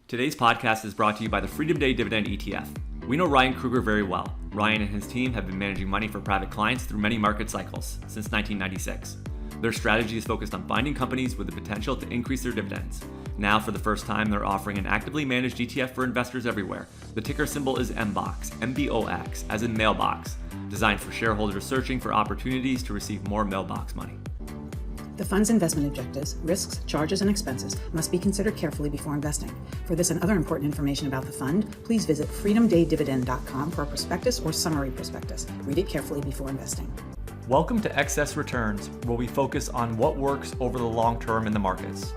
Today's podcast is brought to you by the Freedom Day Dividend ETF. We know Ryan Kruger very well. Ryan and his team have been managing money for private clients through many market cycles since 1996. Their strategy is focused on finding companies with the potential to increase their dividends. Now, for the first time, they're offering an actively managed ETF for investors everywhere. The ticker symbol is MBOX, MBOX, as in mailbox, designed for shareholders searching for opportunities to receive more mailbox money. The fund's investment objectives, risks, charges, and expenses must be considered carefully before investing. For this and other important information about the fund, please visit freedomdaydividend.com for a prospectus or summary prospectus. Read it carefully before investing. Welcome to Excess Returns, where we focus on what works over the long term in the markets.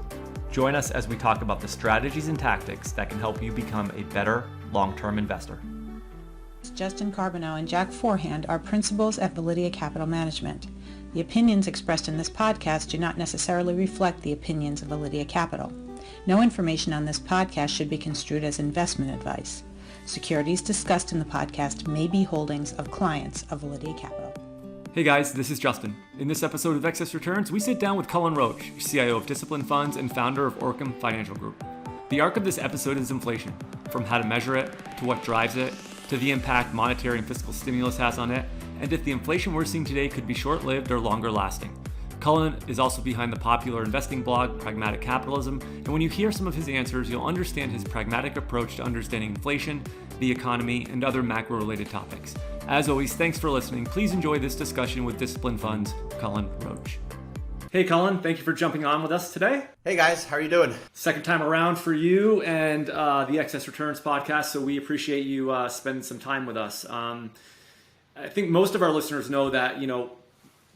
Join us as we talk about the strategies and tactics that can help you become a better long-term investor. Justin Carbonneau and Jack Forehand are principals at Validia Capital Management. The opinions expressed in this podcast do not necessarily reflect the opinions of Validia Capital. No information on this podcast should be construed as investment advice. Securities discussed in the podcast may be holdings of clients of Validia Capital. Hey guys, this is Justin. In this episode of Excess Returns, we sit down with Cullen Roche, CIO of Discipline Funds and founder of Orcam Financial Group. The arc of this episode is inflation, from how to measure it, to what drives it, to the impact monetary and fiscal stimulus has on it, and if the inflation we're seeing today could be short-lived or longer lasting. Cullen is also behind the popular investing blog, Pragmatic Capitalism, and when you hear some of his answers, you'll understand his pragmatic approach to understanding inflation, the economy, and other macro-related topics. As always, thanks for listening. Please enjoy this discussion with Discipline Funds, Cullen Roche. Hey Cullen, thank you for jumping on with us today. Hey guys, how are you doing? Second time around for you and the Excess Returns podcast, so we appreciate you spending some time with us. I think most of our listeners know that,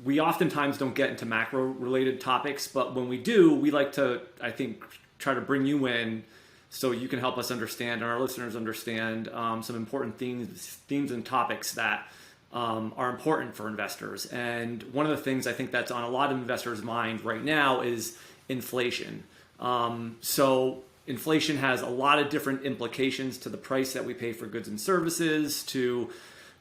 we oftentimes don't get into macro-related topics, but when we do, we like to, I think, try to bring you in so you can help us understand and our listeners understand some important themes and topics that are important for investors. And one of the things I think that's on a lot of investors' mind right now is inflation. So inflation has a lot of different implications to the price that we pay for goods and services, to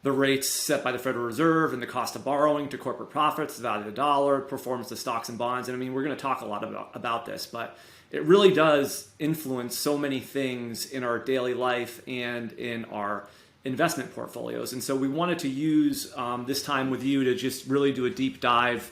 the rates set by the Federal Reserve and the cost of borrowing, to corporate profits, the value of the dollar, performance of stocks and bonds. And I mean, we're going to talk a lot about this, but it really does influence so many things in our daily life and in our investment portfolios. And so we wanted to use this time with you to just really do a deep dive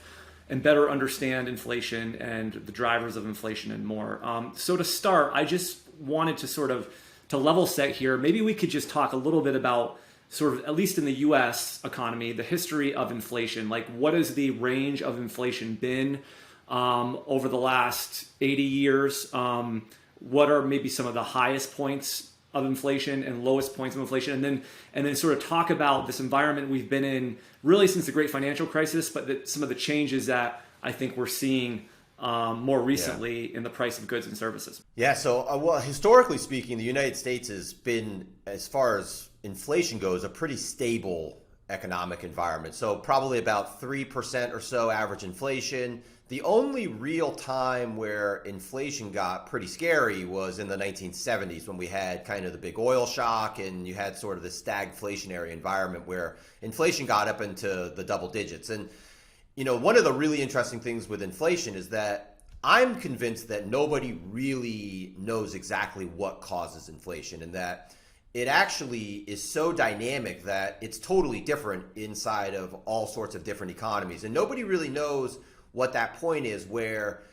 and better understand inflation and the drivers of inflation and more. So to start, I just wanted to level set here. Maybe we could just talk a little bit about sort of, at least in the US economy, the history of inflation. Like, what has the range of inflation been over the last 80 years? What are maybe some of the highest points of inflation and lowest points of inflation? And then sort of talk about this environment we've been in really since the great financial crisis, but some of the changes that I think we're seeing more recently in the price of goods and services. Yeah, so historically speaking, the United States has been, as far as inflation goes, a pretty stable economic environment. So probably about 3% or so average inflation. The only real time where inflation got pretty scary was in the 1970s, when we had kind of the big oil shock and you had sort of this stagflationary environment where inflation got up into the double digits. And one of the really interesting things with inflation is that I'm convinced that nobody really knows exactly what causes inflation, and that it actually is so dynamic that it's totally different inside of all sorts of different economies. And nobody really knows what that point is where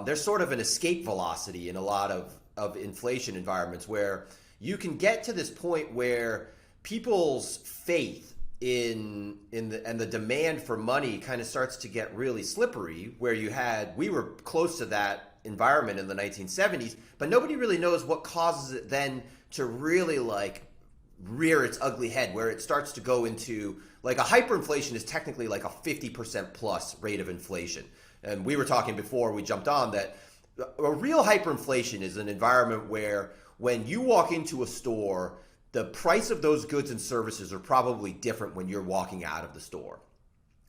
there's sort of an escape velocity in a lot of inflation environments, where you can get to this point where people's faith in the demand for money kind of starts to get really slippery, where we were close to that environment in the 1970s, but nobody really knows what causes it then to really rear its ugly head, where it starts to go into a hyperinflation is technically like a 50% plus rate of inflation. And we were talking before we jumped on that a real hyperinflation is an environment where when you walk into a store, the price of those goods and services are probably different when you're walking out of the store.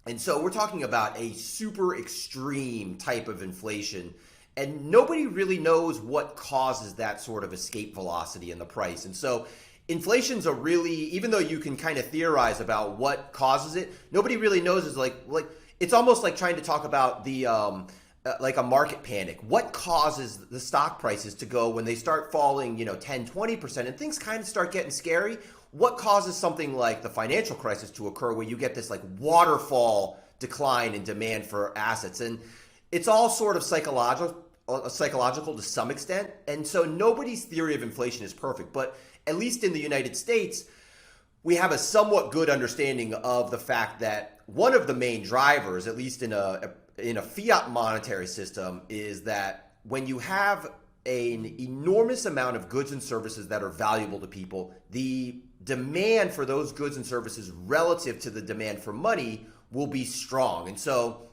And so we're talking about a super extreme type of inflation, and nobody really knows what causes that sort of escape velocity in the price. And so inflation's even though you can kind of theorize about what causes it, nobody really knows. It's almost like trying to talk about the like a market panic. What causes the stock prices to go when they start falling, 10, 20%, and things kind of start getting scary? What causes something like the financial crisis to occur where you get this like waterfall decline in demand for assets? And it's all sort of psychological to some extent. And so nobody's theory of inflation is perfect, but at least in the United States, we have a somewhat good understanding of the fact that one of the main drivers, at least in a fiat monetary system, is that when you have an enormous amount of goods and services that are valuable to people, the demand for those goods and services relative to the demand for money will be strong. And so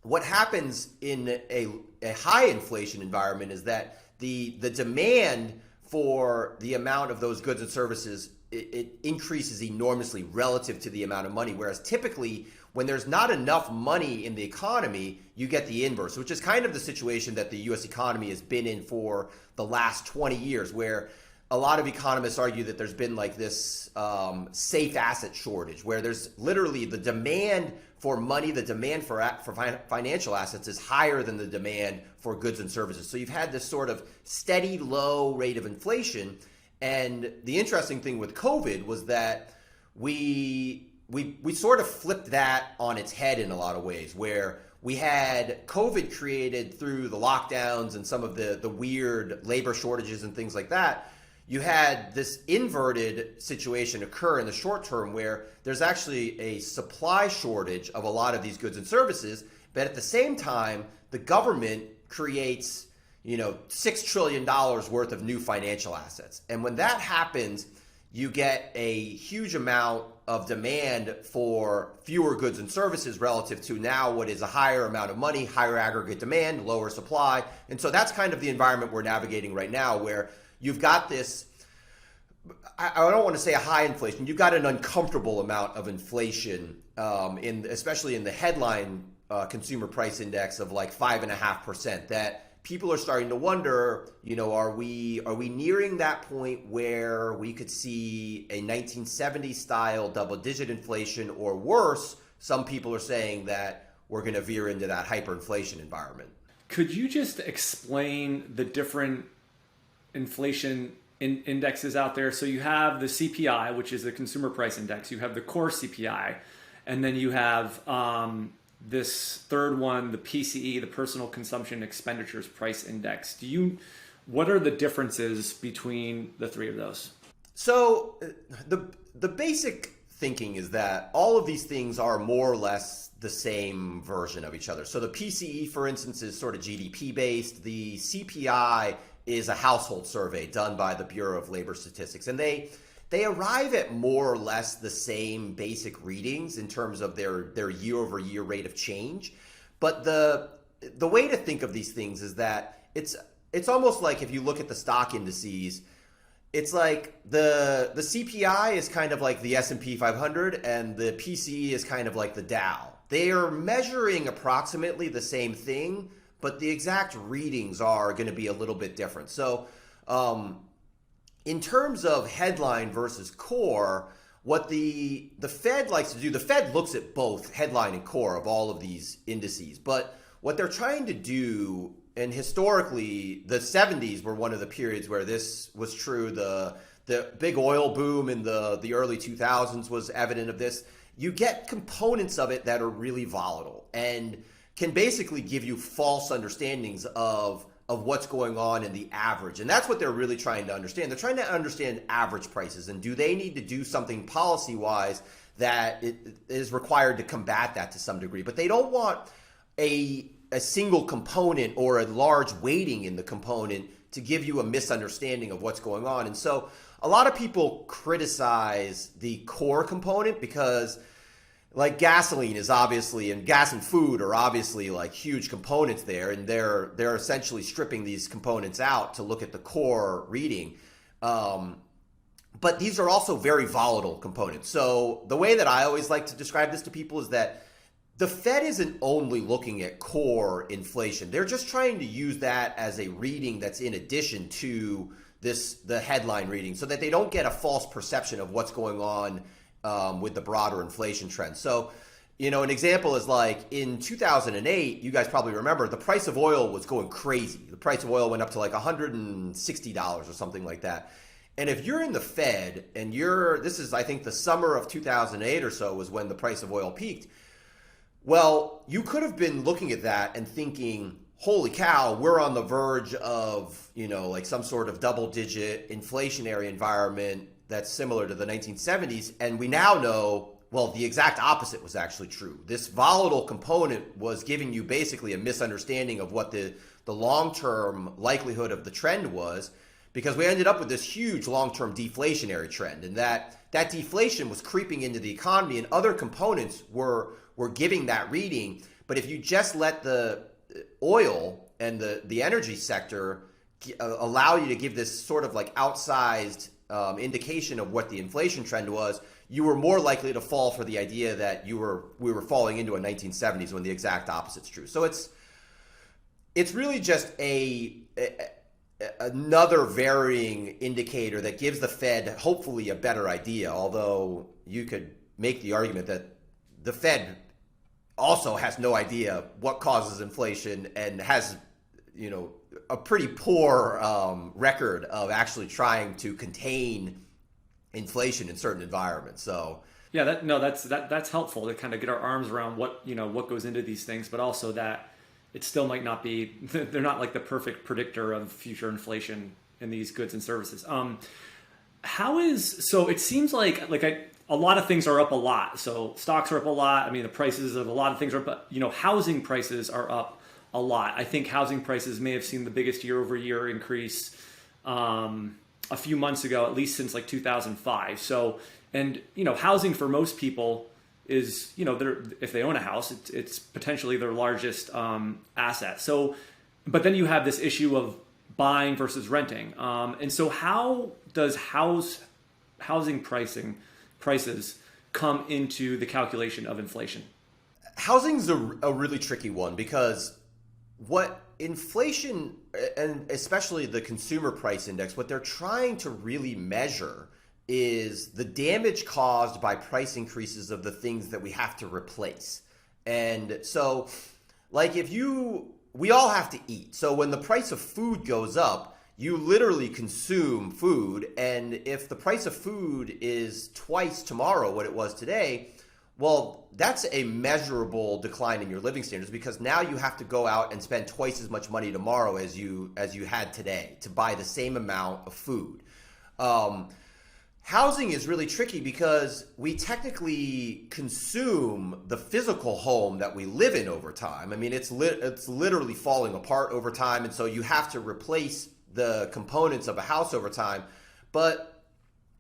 what happens in a high inflation environment is that the demand for the amount of those goods and services, it increases enormously relative to the amount of money. Whereas typically when there's not enough money in the economy, you get the inverse, which is kind of the situation that the US economy has been in for the last 20 years, where a lot of economists argue that there's been like this safe asset shortage, where there's literally the demand for money, the demand for financial assets is higher than the demand for goods and services. So you've had this sort of steady low rate of inflation. And the interesting thing with COVID was that we sort of flipped that on its head in a lot of ways, where we had COVID created through the lockdowns and some of the weird labor shortages and things like that. You had this inverted situation occur in the short term where there's actually a supply shortage of a lot of these goods and services, but at the same time, the government creates, $6 trillion worth of new financial assets. And when that happens, you get a huge amount of demand for fewer goods and services relative to now what is a higher amount of money, higher aggregate demand, lower supply. And so that's kind of the environment we're navigating right now, where you've got this, I don't want to say a high inflation, you've got an uncomfortable amount of inflation, especially in the headline consumer price index of like 5.5%, that people are starting to wonder, are we nearing that point where we could see a 1970s style double-digit inflation, or worse, some people are saying that we're going to veer into that hyperinflation environment. Could you just explain the different inflation indexes out there? So you have the CPI, which is the consumer price index. You have the core CPI, and then you have this third one, the PCE, the Personal Consumption Expenditures Price Index. What are the differences between the three of those? So the basic thinking is that all of these things are more or less the same version of each other. So the PCE, for instance, is sort of GDP based. The CPI is a household survey done by the Bureau of Labor Statistics, and they arrive at more or less the same basic readings in terms of their year-over-year rate of change. But the way to think of these things is that it's almost like if you look at the stock indices, it's like the CPI is kind of like the S&P 500 and the PCE is kind of like the Dow. They are measuring approximately the same thing, but the exact readings are going to be a little bit different. So in terms of headline versus core, what the Fed likes to do, the Fed looks at both headline and core of all of these indices, but what they're trying to do, and historically the 70s were one of the periods where this was true, the big oil boom in the early 2000s was evident of this. You get components of it that are really volatile and can basically give you false understandings of what's going on in the average. And that's what they're really trying to understand. They're trying to understand average prices, and do they need to do something policy-wise that it is required to combat that to some degree. But they don't want a single component or a large weighting in the component to give you a misunderstanding of what's going on. And so a lot of people criticize the core component because like gasoline is obviously, and gas and food are obviously like huge components there, and they're essentially stripping these components out to look at the core reading. But these are also very volatile components. So the way that I always like to describe this to people is that the Fed isn't only looking at core inflation. They're just trying to use that as a reading that's in addition to the headline reading, so that they don't get a false perception of what's going on with the broader inflation trend. So An example is like in 2008, you guys probably remember the price of oil was going crazy. The price of oil went up to like $160 or something like that. And if you're in the Fed and this is, I think, the summer of 2008 or so was when the price of oil peaked. Well, you could have been looking at that and thinking, holy cow, we're on the verge of, like some sort of double-digit inflationary environment that's similar to the 1970s. And we now know, well, the exact opposite was actually true. This volatile component was giving you basically a misunderstanding of what the long-term likelihood of the trend was, because we ended up with this huge long-term deflationary trend, and that deflation was creeping into the economy, and other components were giving that reading. But if you just let the oil and the energy sector allow you to give this sort of like outsized indication of what the inflation trend was, you were more likely to fall for the idea that we were falling into a 1970s when the exact opposite's true. So it's really just another varying indicator that gives the Fed hopefully a better idea, although you could make the argument that the Fed also has no idea what causes inflation and has, a pretty poor record of actually trying to contain inflation in certain environments. So yeah, that's helpful to kind of get our arms around what goes into these things, but also that it still might not be, they're not like the perfect predictor of future inflation in these goods and services. So it seems like a lot of things are up a lot. So stocks are up a lot. I mean, the prices of a lot of things are up, but housing prices are up a lot. I think housing prices may have seen the biggest year-over-year increase a few months ago, at least since like 2005. So, and housing for most people is, if they own a house, it's potentially their largest asset. So, but then you have this issue of buying versus renting. And so how does housing prices come into the calculation of inflation? Housing's a really tricky one, because what inflation, and especially the consumer price index, what they're trying to really measure is the damage caused by price increases of the things that we have to replace. And so, like, we all have to eat. So when the price of food goes up, you literally consume food. And if the price of food is twice tomorrow what it was today, well, that's a measurable decline in your living standards, because now you have to go out and spend twice as much money tomorrow as you had today to buy the same amount of food. Housing is really tricky because we technically consume the physical home that we live in over time. I mean, it's literally falling apart over time, and so you have to replace the components of a house over time. But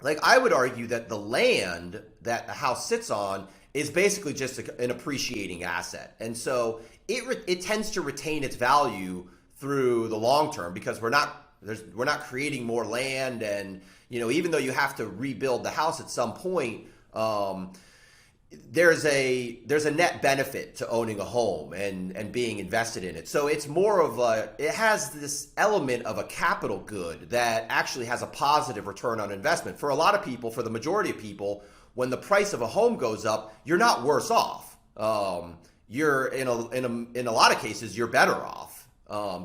like, I would argue that the land that a house sits on is basically just an appreciating asset, and so it tends to retain its value through the long term, because we're not creating more land. And even though you have to rebuild the house at some point, there's a net benefit to owning a home and being invested in it. So it's more of it has this element of a capital good that actually has a positive return on investment. For a lot of people, for the majority of people, when the price of a home goes up, you're not worse off. You're in a lot of cases, you're better off.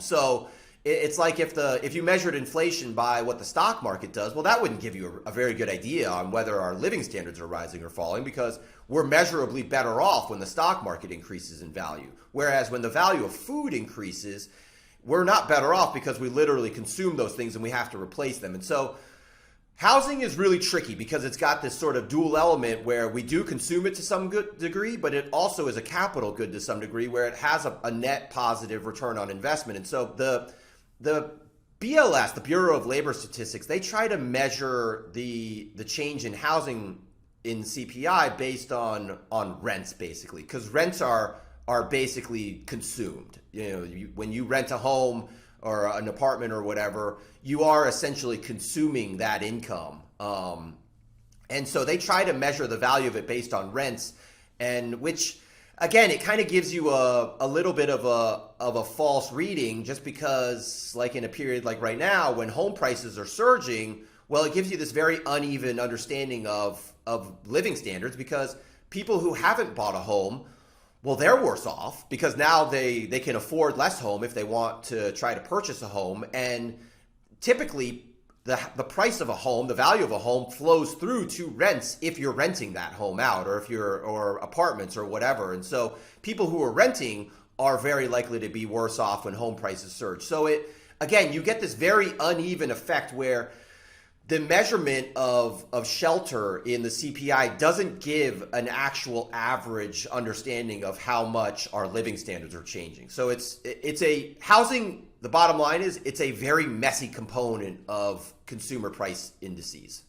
So it's like if you measured inflation by what the stock market does, well, that wouldn't give you a very good idea on whether our living standards are rising or falling, because we're measurably better off when the stock market increases in value. Whereas when the value of food increases, we're not better off, because we literally consume those things and we have to replace them. And so housing is really tricky, because it's got this sort of dual element where we do consume it to some good degree, but it also is a capital good to some degree, where it has a net positive return on investment. And so the BLS, the Bureau of Labor Statistics, they try to measure the change in housing in CPI based on rents, basically, because rents are basically consumed. When you rent a home or an apartment or whatever, you are essentially consuming that income. And so they try to measure the value of it based on rents, and which, again, it kind of gives you a little bit of a false reading, just because, like, in a period like right now when home prices are surging, well, it gives you this very uneven understanding of living standards, because people who haven't bought a home, well, they're worse off because now they can afford less home if they want to try to purchase a home. And typically the price of a home, the value of a home flows through to rents if you're renting that home out or apartments or whatever. And so people who are renting are very likely to be worse off when home prices surge. So again, you get this very uneven effect where the measurement of shelter in the CPI doesn't give an actual average understanding of how much our living standards are changing. So it's a housing, the bottom line is it's a very messy component of consumer price indices.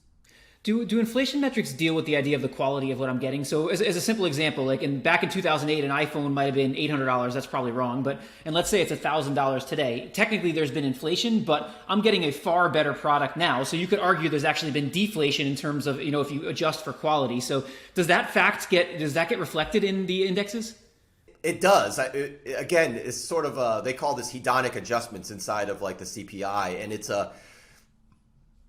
Do inflation metrics deal with the idea of the quality of what I'm getting? So as a simple example, like back in 2008, an iPhone might have been $800. That's probably wrong. And let's say it's $1,000 today. Technically, there's been inflation, but I'm getting a far better product now. So you could argue there's actually been deflation in terms of, if you adjust for quality. So does that get reflected in the indexes? It does. Again, it's sort of they call this hedonic adjustments inside of like the CPI, and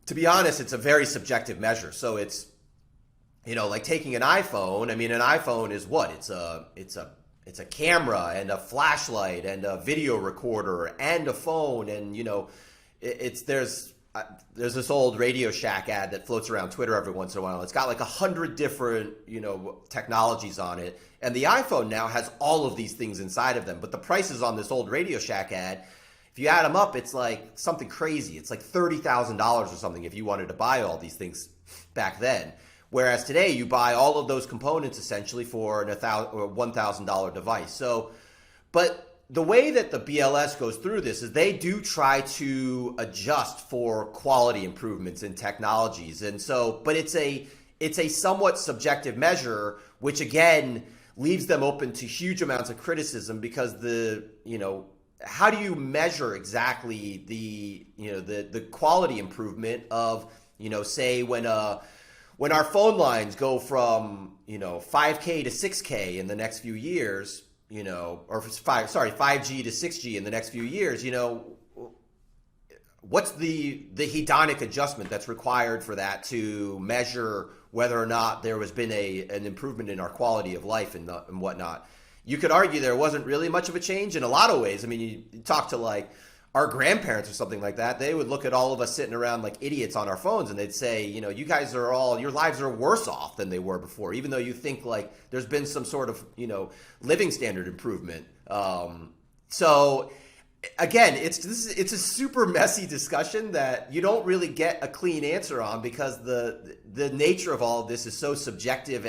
to be honest, it's a very subjective measure. So it's, like taking an iPhone. I mean, an iPhone is what? It's a camera and a flashlight and a video recorder and a phone. And, there's this old Radio Shack ad that floats around Twitter every once in a while. It's got like 100 different, technologies on it. And the iPhone now has all of these things inside of them. But the prices on this old Radio Shack ad, if you add them up, it's like something crazy. It's like $30,000 or something if you wanted to buy all these things back then. Whereas today, you buy all of those components essentially for a $1,000 device. So, but the way that the BLS goes through this is they do try to adjust for quality improvements in technologies. And so, but it's a somewhat subjective measure, which again leaves them open to huge amounts of criticism because how do you measure exactly the quality improvement of, say when our phone lines go from, 5K to 6K in the next few years, 5G to 6G in the next few years, what's the hedonic adjustment that's required for that to measure whether or not there has been an improvement in our quality of life and whatnot? You could argue there wasn't really much of a change in a lot of ways. I mean, you talk to like our grandparents or something like that, they would look at all of us sitting around like idiots on our phones and they'd say, you guys are your lives are worse off than they were before, even though you think like there's been some sort of, living standard improvement. So again, it's a super messy discussion that you don't really get a clean answer on because the nature of all of this is so subjective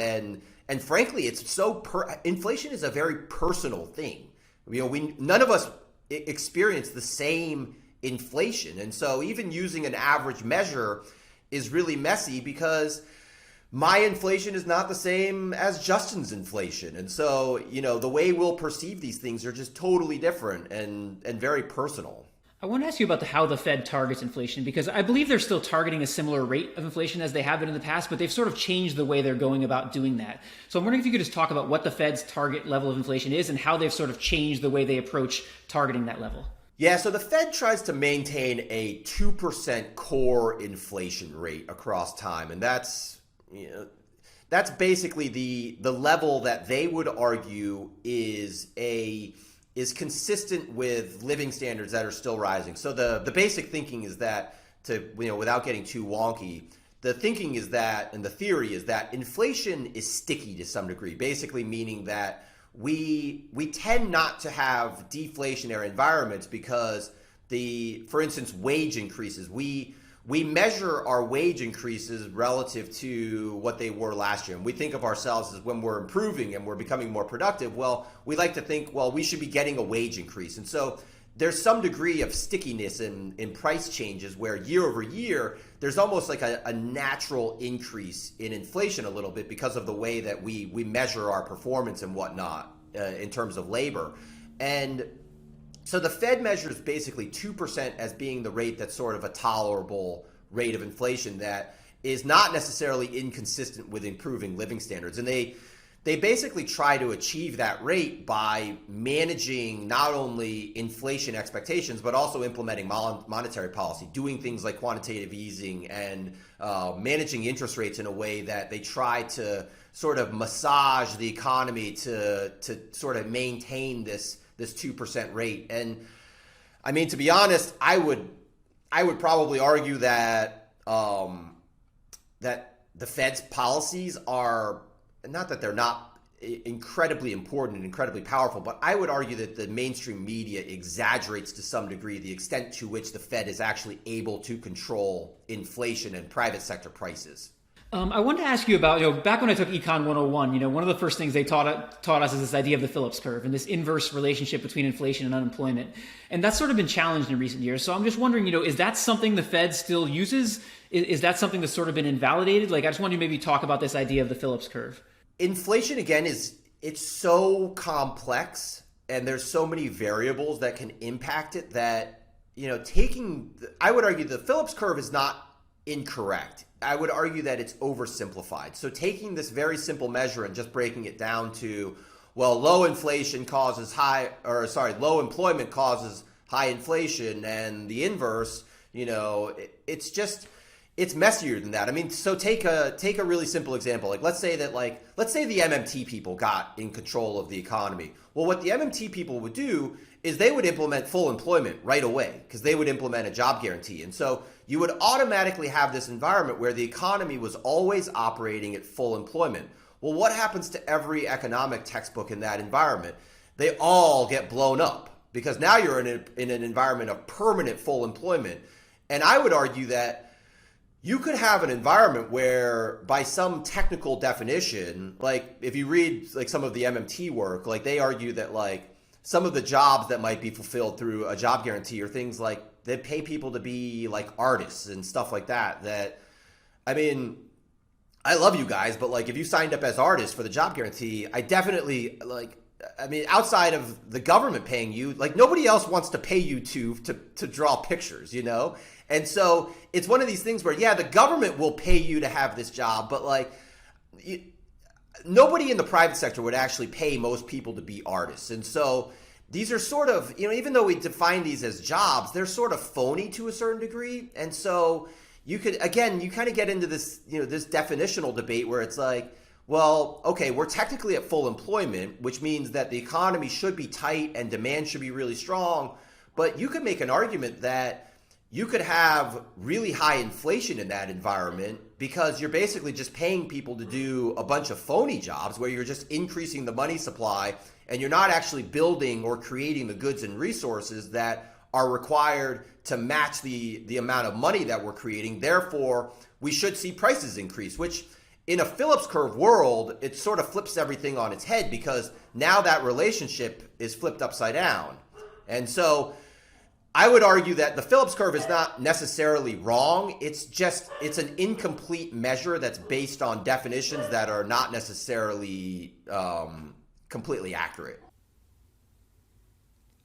and frankly, it's so inflation is a very personal thing. None of us experience the same inflation. And so even using an average measure is really messy because my inflation is not the same as Justin's inflation. And so, the way we'll perceive these things are just totally different and very personal. I want to ask you about how the Fed targets inflation, because I believe they're still targeting a similar rate of inflation as they have been in the past, but they've sort of changed the way they're going about doing that. So I'm wondering if you could just talk about what the Fed's target level of inflation is and how they've sort of changed the way they approach targeting that level. Yeah, so the Fed tries to maintain a 2% core inflation rate across time, and that's basically the level that they would argue is consistent with living standards that are still rising. So the basic thinking is that, without getting too wonky, the thinking is that, and the theory is that inflation is sticky to some degree, basically meaning that we tend not to have deflationary environments because for instance, wage increases, we measure our wage increases relative to what they were last year. And we think of ourselves as when we're improving and we're becoming more productive, well, we like to think, well, we should be getting a wage increase. And so there's some degree of stickiness in price changes where year over year, there's almost like a natural increase in inflation a little bit because of the way that we measure our performance and whatnot in terms of labor. And so the Fed measures basically 2% as being the rate that's sort of a tolerable rate of inflation that is not necessarily inconsistent with improving living standards. And they basically try to achieve that rate by managing not only inflation expectations, but also implementing monetary policy, doing things like quantitative easing and managing interest rates in a way that they try to sort of massage the economy to sort of maintain this 2% rate. And I mean, to be honest, I would probably argue that that the Fed's policies are, not that they're not incredibly important and incredibly powerful, but I would argue that the mainstream media exaggerates to some degree the extent to which the Fed is actually able to control inflation and private sector prices. I wanted to ask you about, back when I took Econ 101, one of the first things they taught us is this idea of the Phillips Curve and this inverse relationship between inflation and unemployment. And that's sort of been challenged in recent years. So I'm just wondering, is that something the Fed still uses? Is that something that's sort of been invalidated? I just wanted to maybe talk about this idea of the Phillips Curve. Inflation, again, it's so complex and there's so many variables that can impact it that, I would argue the Phillips Curve is not incorrect. I would argue that it's oversimplified. So taking this very simple measure and just breaking it down to, low employment causes high inflation, and the inverse, it's messier than that. I mean, so take a really simple example. Let's say the MMT people got in control of the economy. Well, what the MMT people would do is they would implement full employment right away because they would implement a job guarantee. And so you would automatically have this environment where the economy was always operating at full employment. Well, what happens to every economic textbook in that environment? They all get blown up because now you're in an environment of permanent full employment. And I would argue that you could have an environment where, by some technical definition, if you read some of the MMT work, they argue that some of the jobs that might be fulfilled through a job guarantee are things like they pay people to be artists and stuff like that. That, I mean, I love you guys, but if you signed up as artists for the job guarantee, I definitely outside of the government paying you, nobody else wants to pay you to draw pictures, And so it's one of these things where, the government will pay you to have this job, but nobody in the private sector would actually pay most people to be artists. And so these are sort of, even though we define these as jobs, they're sort of phony to a certain degree. And so you kind of get into this, this definitional debate where it's okay, we're technically at full employment, which means that the economy should be tight and demand should be really strong. But you could make an argument that you could have really high inflation in that environment because you're basically just paying people to do a bunch of phony jobs where you're just increasing the money supply and you're not actually building or creating the goods and resources that are required to match the amount of money that we're creating. Therefore, we should see prices increase, which in a Phillips Curve world, it sort of flips everything on its head because now that relationship is flipped upside down. And so I would argue that the Phillips Curve is not necessarily wrong. It's an incomplete measure that's based on definitions that are not necessarily completely accurate.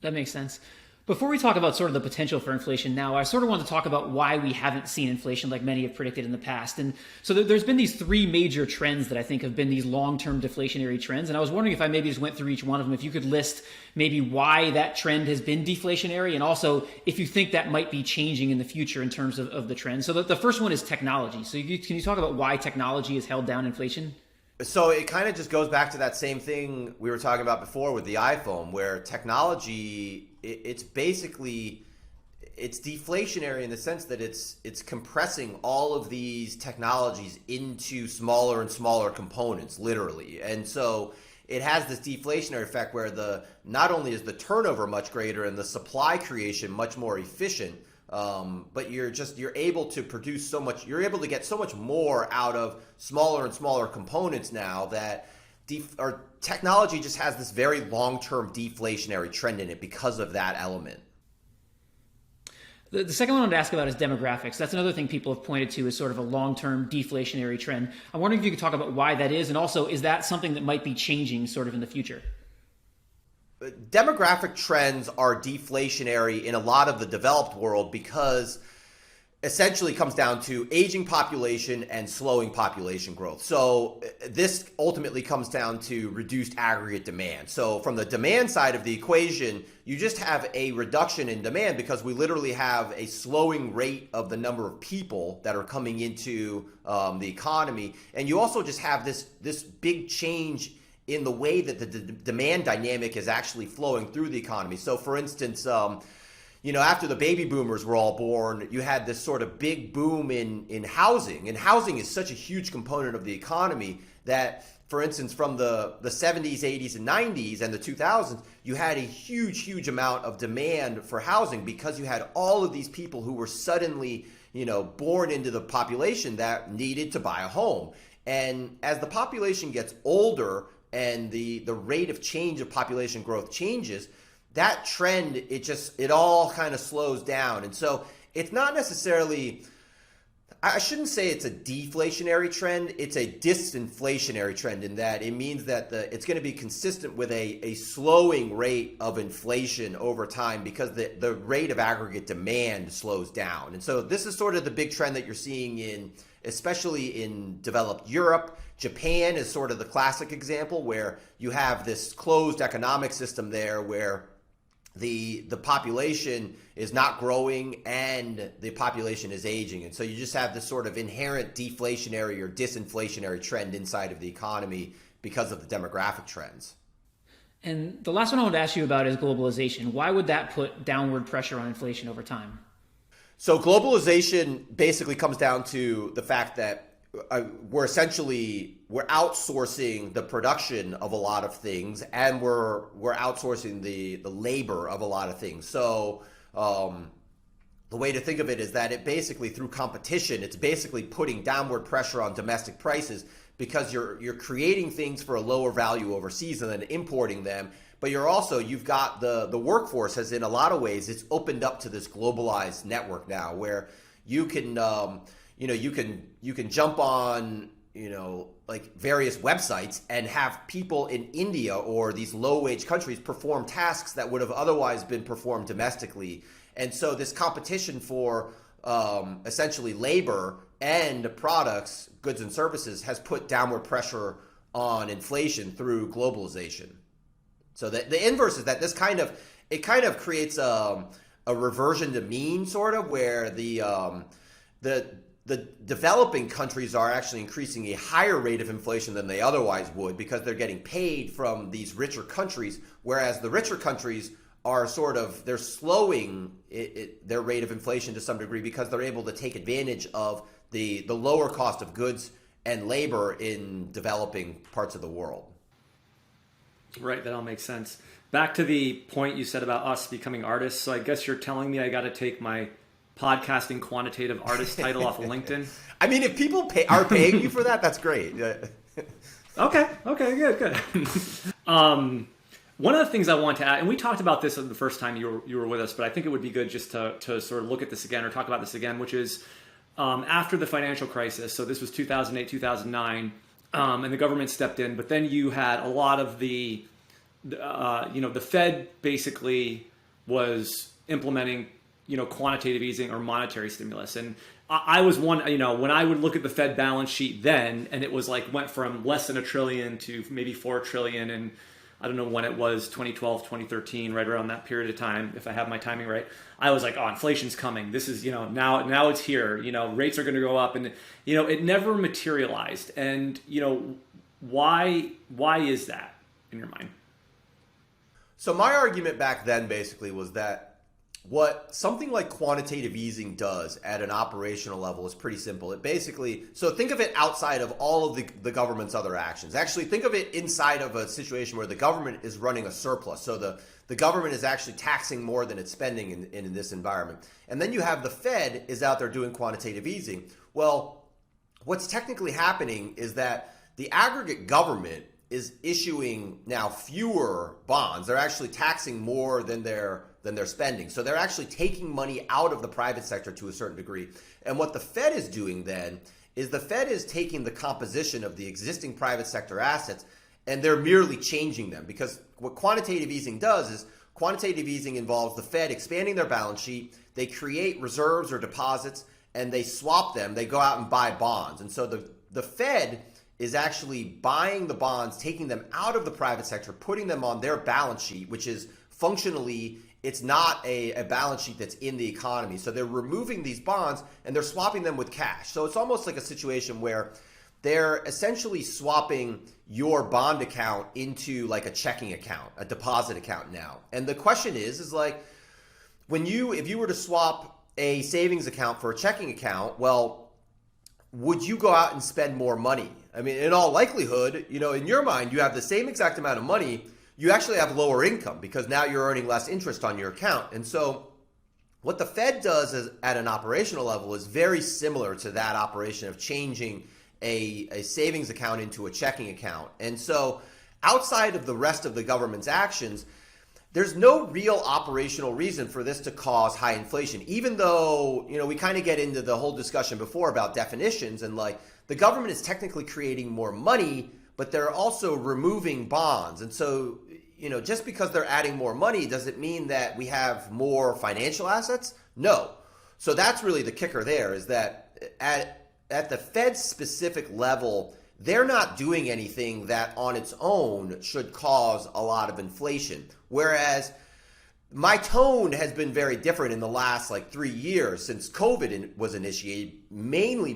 That makes sense. Before we talk about sort of the potential for inflation now, I sort of want to talk about why we haven't seen inflation like many have predicted in the past. And so there's been these three major trends that I think have been these long-term deflationary trends. And I was wondering if I maybe just went through each one of them, if you could list maybe why that trend has been deflationary, and also if you think that might be changing in the future in terms of the trend. So the first one is technology. So can you talk about why technology has held down inflation? So it kind of just goes back to that same thing we were talking about before with the iPhone, where technology, it's deflationary in the sense that it's compressing all of these technologies into smaller and smaller components, literally. And so it has this deflationary effect where not only is the turnover much greater and the supply creation much more efficient, but you're able to produce so much, you're able to get so much more out of smaller and smaller components now that technology just has this very long-term deflationary trend in it because of that element. The second one I wanted to ask about is demographics. That's another thing people have pointed to as sort of a long-term deflationary trend. I'm wondering if you could talk about why that is, and also is that something that might be changing sort of in the future? Demographic trends are deflationary in a lot of the developed world because essentially comes down to aging population and slowing population growth. So this ultimately comes down to reduced aggregate demand. So from the demand side of the equation, you just have a reduction in demand because we literally have a slowing rate of the number of people that are coming into the economy. And you also just have this big change in the way that the demand dynamic is actually flowing through the economy. So for instance, after the baby boomers were all born, you had this sort of big boom in housing. And housing is such a huge component of the economy that, for instance, from the 70s, 80s, and 90s and the 2000s, you had a huge amount of demand for housing because you had all of these people who were suddenly, born into the population that needed to buy a home. And as the population gets older and the rate of change of population growth changes, that trend, it all kind of slows down. And so it's not necessarily, I shouldn't say it's a deflationary trend, it's a disinflationary trend in that it means that it's going to be consistent with a slowing rate of inflation over time because the rate of aggregate demand slows down. And so this is sort of the big trend that you're seeing especially in developed Europe. Japan is sort of the classic example where you have this closed economic system there where the population is not growing and the population is aging. And so you just have this sort of inherent deflationary or disinflationary trend inside of the economy because of the demographic trends. And the last one I want to ask you about is globalization. Why would that put downward pressure on inflation over time? So globalization basically comes down to the fact that we're outsourcing the production of a lot of things, and we're outsourcing the labor of a lot of things. So the way to think of it is that it basically, through competition, it's basically putting downward pressure on domestic prices because you're creating things for a lower value overseas and then importing them. But you've got the workforce has, in a lot of ways, it's opened up to this globalized network now where you can you can jump on like various websites and have people in India or these low-wage countries perform tasks that would have otherwise been performed domestically. And so this competition for essentially labor and products, goods and services, has put downward pressure on inflation through globalization. So the inverse is that this kind of creates a reversion to mean, sort of, where the developing countries are actually increasing a higher rate of inflation than they otherwise would because they're getting paid from these richer countries, whereas the richer countries are they're slowing their rate of inflation to some degree because they're able to take advantage of the lower cost of goods and labor in developing parts of the world. Right, that all makes sense. Back to the point you said about us becoming artists. So I guess you're telling me I got to take my podcasting quantitative artist title off of LinkedIn. I mean, if people are paying you for that, that's great. Okay, good. One of the things I want to add, and we talked about this the first time you were with us, but I think it would be good just to sort of look at this again or talk about this again, which is after the financial crisis. So this was 2008, 2009. And the government stepped in, but then you had a lot of the Fed basically was implementing, quantitative easing or monetary stimulus. And I was one, when I would look at the Fed balance sheet then, and it was went from less than $1 trillion to maybe $4 trillion. And I don't know when it was, 2012, 2013, right around that period of time, if I have my timing right. I was like, oh, inflation's coming. This is, now it's here. Rates are going to go up. And, it never materialized. And, why is that in your mind? So my argument back then basically was that what something like quantitative easing does at an operational level is pretty simple. It basically, so think of it outside of all of the government's other actions. Actually, think of it inside of a situation where the government is running a surplus. So the government is actually taxing more than it's spending in this environment. And then you have the Fed is out there doing quantitative easing. Well, what's technically happening is that the aggregate government is issuing now fewer bonds. They're actually taxing more than they're spending. So they're actually taking money out of the private sector to a certain degree. And what the Fed is doing then is the Fed is taking the composition of the existing private sector assets and they're merely changing them. Because what quantitative easing does is quantitative easing involves the Fed expanding their balance sheet. They create reserves or deposits and they swap them. They go out and buy bonds. And so the Fed is actually buying the bonds, taking them out of the private sector, putting them on their balance sheet, which is functionally, it's not a balance sheet that's in the economy. So they're removing these bonds and they're swapping them with cash. So it's almost like a situation where they're essentially swapping your bond account into like a checking account, a deposit account now. And the question is like, if you were to swap a savings account for a checking account, well, would you go out and spend more money? I mean, in all likelihood, in your mind, you have the same exact amount of money. You actually have lower income because now you're earning less interest on your account. And so what the Fed does at an operational level is very similar to that operation of changing a savings account into a checking account. And so outside of the rest of the government's actions, there's no real operational reason for this to cause high inflation, even though, we kind of get into the whole discussion before about definitions and like the government is technically creating more money, but they're also removing bonds. And so, just because they're adding more money, does it mean that we have more financial assets? No. So that's really the kicker there, is that at the Fed specific level, they're not doing anything that on its own should cause a lot of inflation. Whereas my tone has been very different in the last 3 years since COVID was initiated, mainly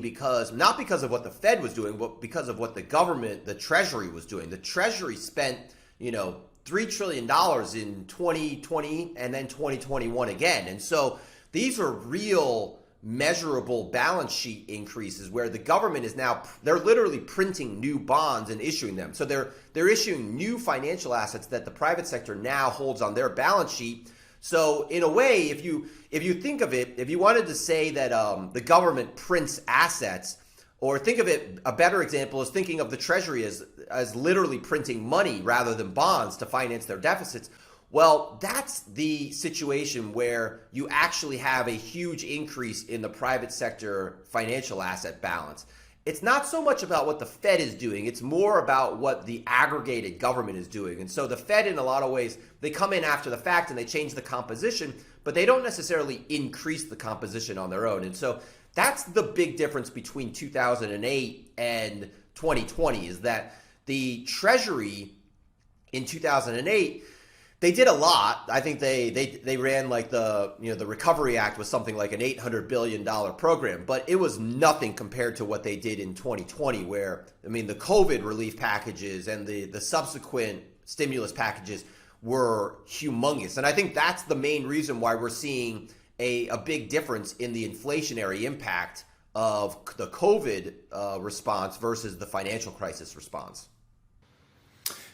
not because of what the Fed was doing, but because of what the government, the Treasury was doing. The Treasury spent, $3 trillion in 2020 and then 2021 again. And so these are real measurable balance sheet increases where the government is now, they're literally printing new bonds and issuing them. So they're issuing new financial assets that the private sector now holds on their balance sheet. So in a way, if you think of it, if you wanted to say that the government prints assets, or think of it, a better example is thinking of the Treasury as literally printing money rather than bonds to finance their deficits. Well, that's the situation where you actually have a huge increase in the private sector financial asset balance. It's not so much about what the Fed is doing. It's more about what the aggregated government is doing. And so the Fed, in a lot of ways, they come in after the fact and they change the composition, but they don't necessarily increase the composition on their own. And so that's the big difference between 2008 and 2020, is that the Treasury in 2008, they did a lot. I think they ran the Recovery Act was something like an $800 billion program, but it was nothing compared to what they did in 2020, where, the COVID relief packages and the subsequent stimulus packages were humongous. And I think that's the main reason why we're seeing a big difference in the inflationary impact of the COVID response versus the financial crisis response.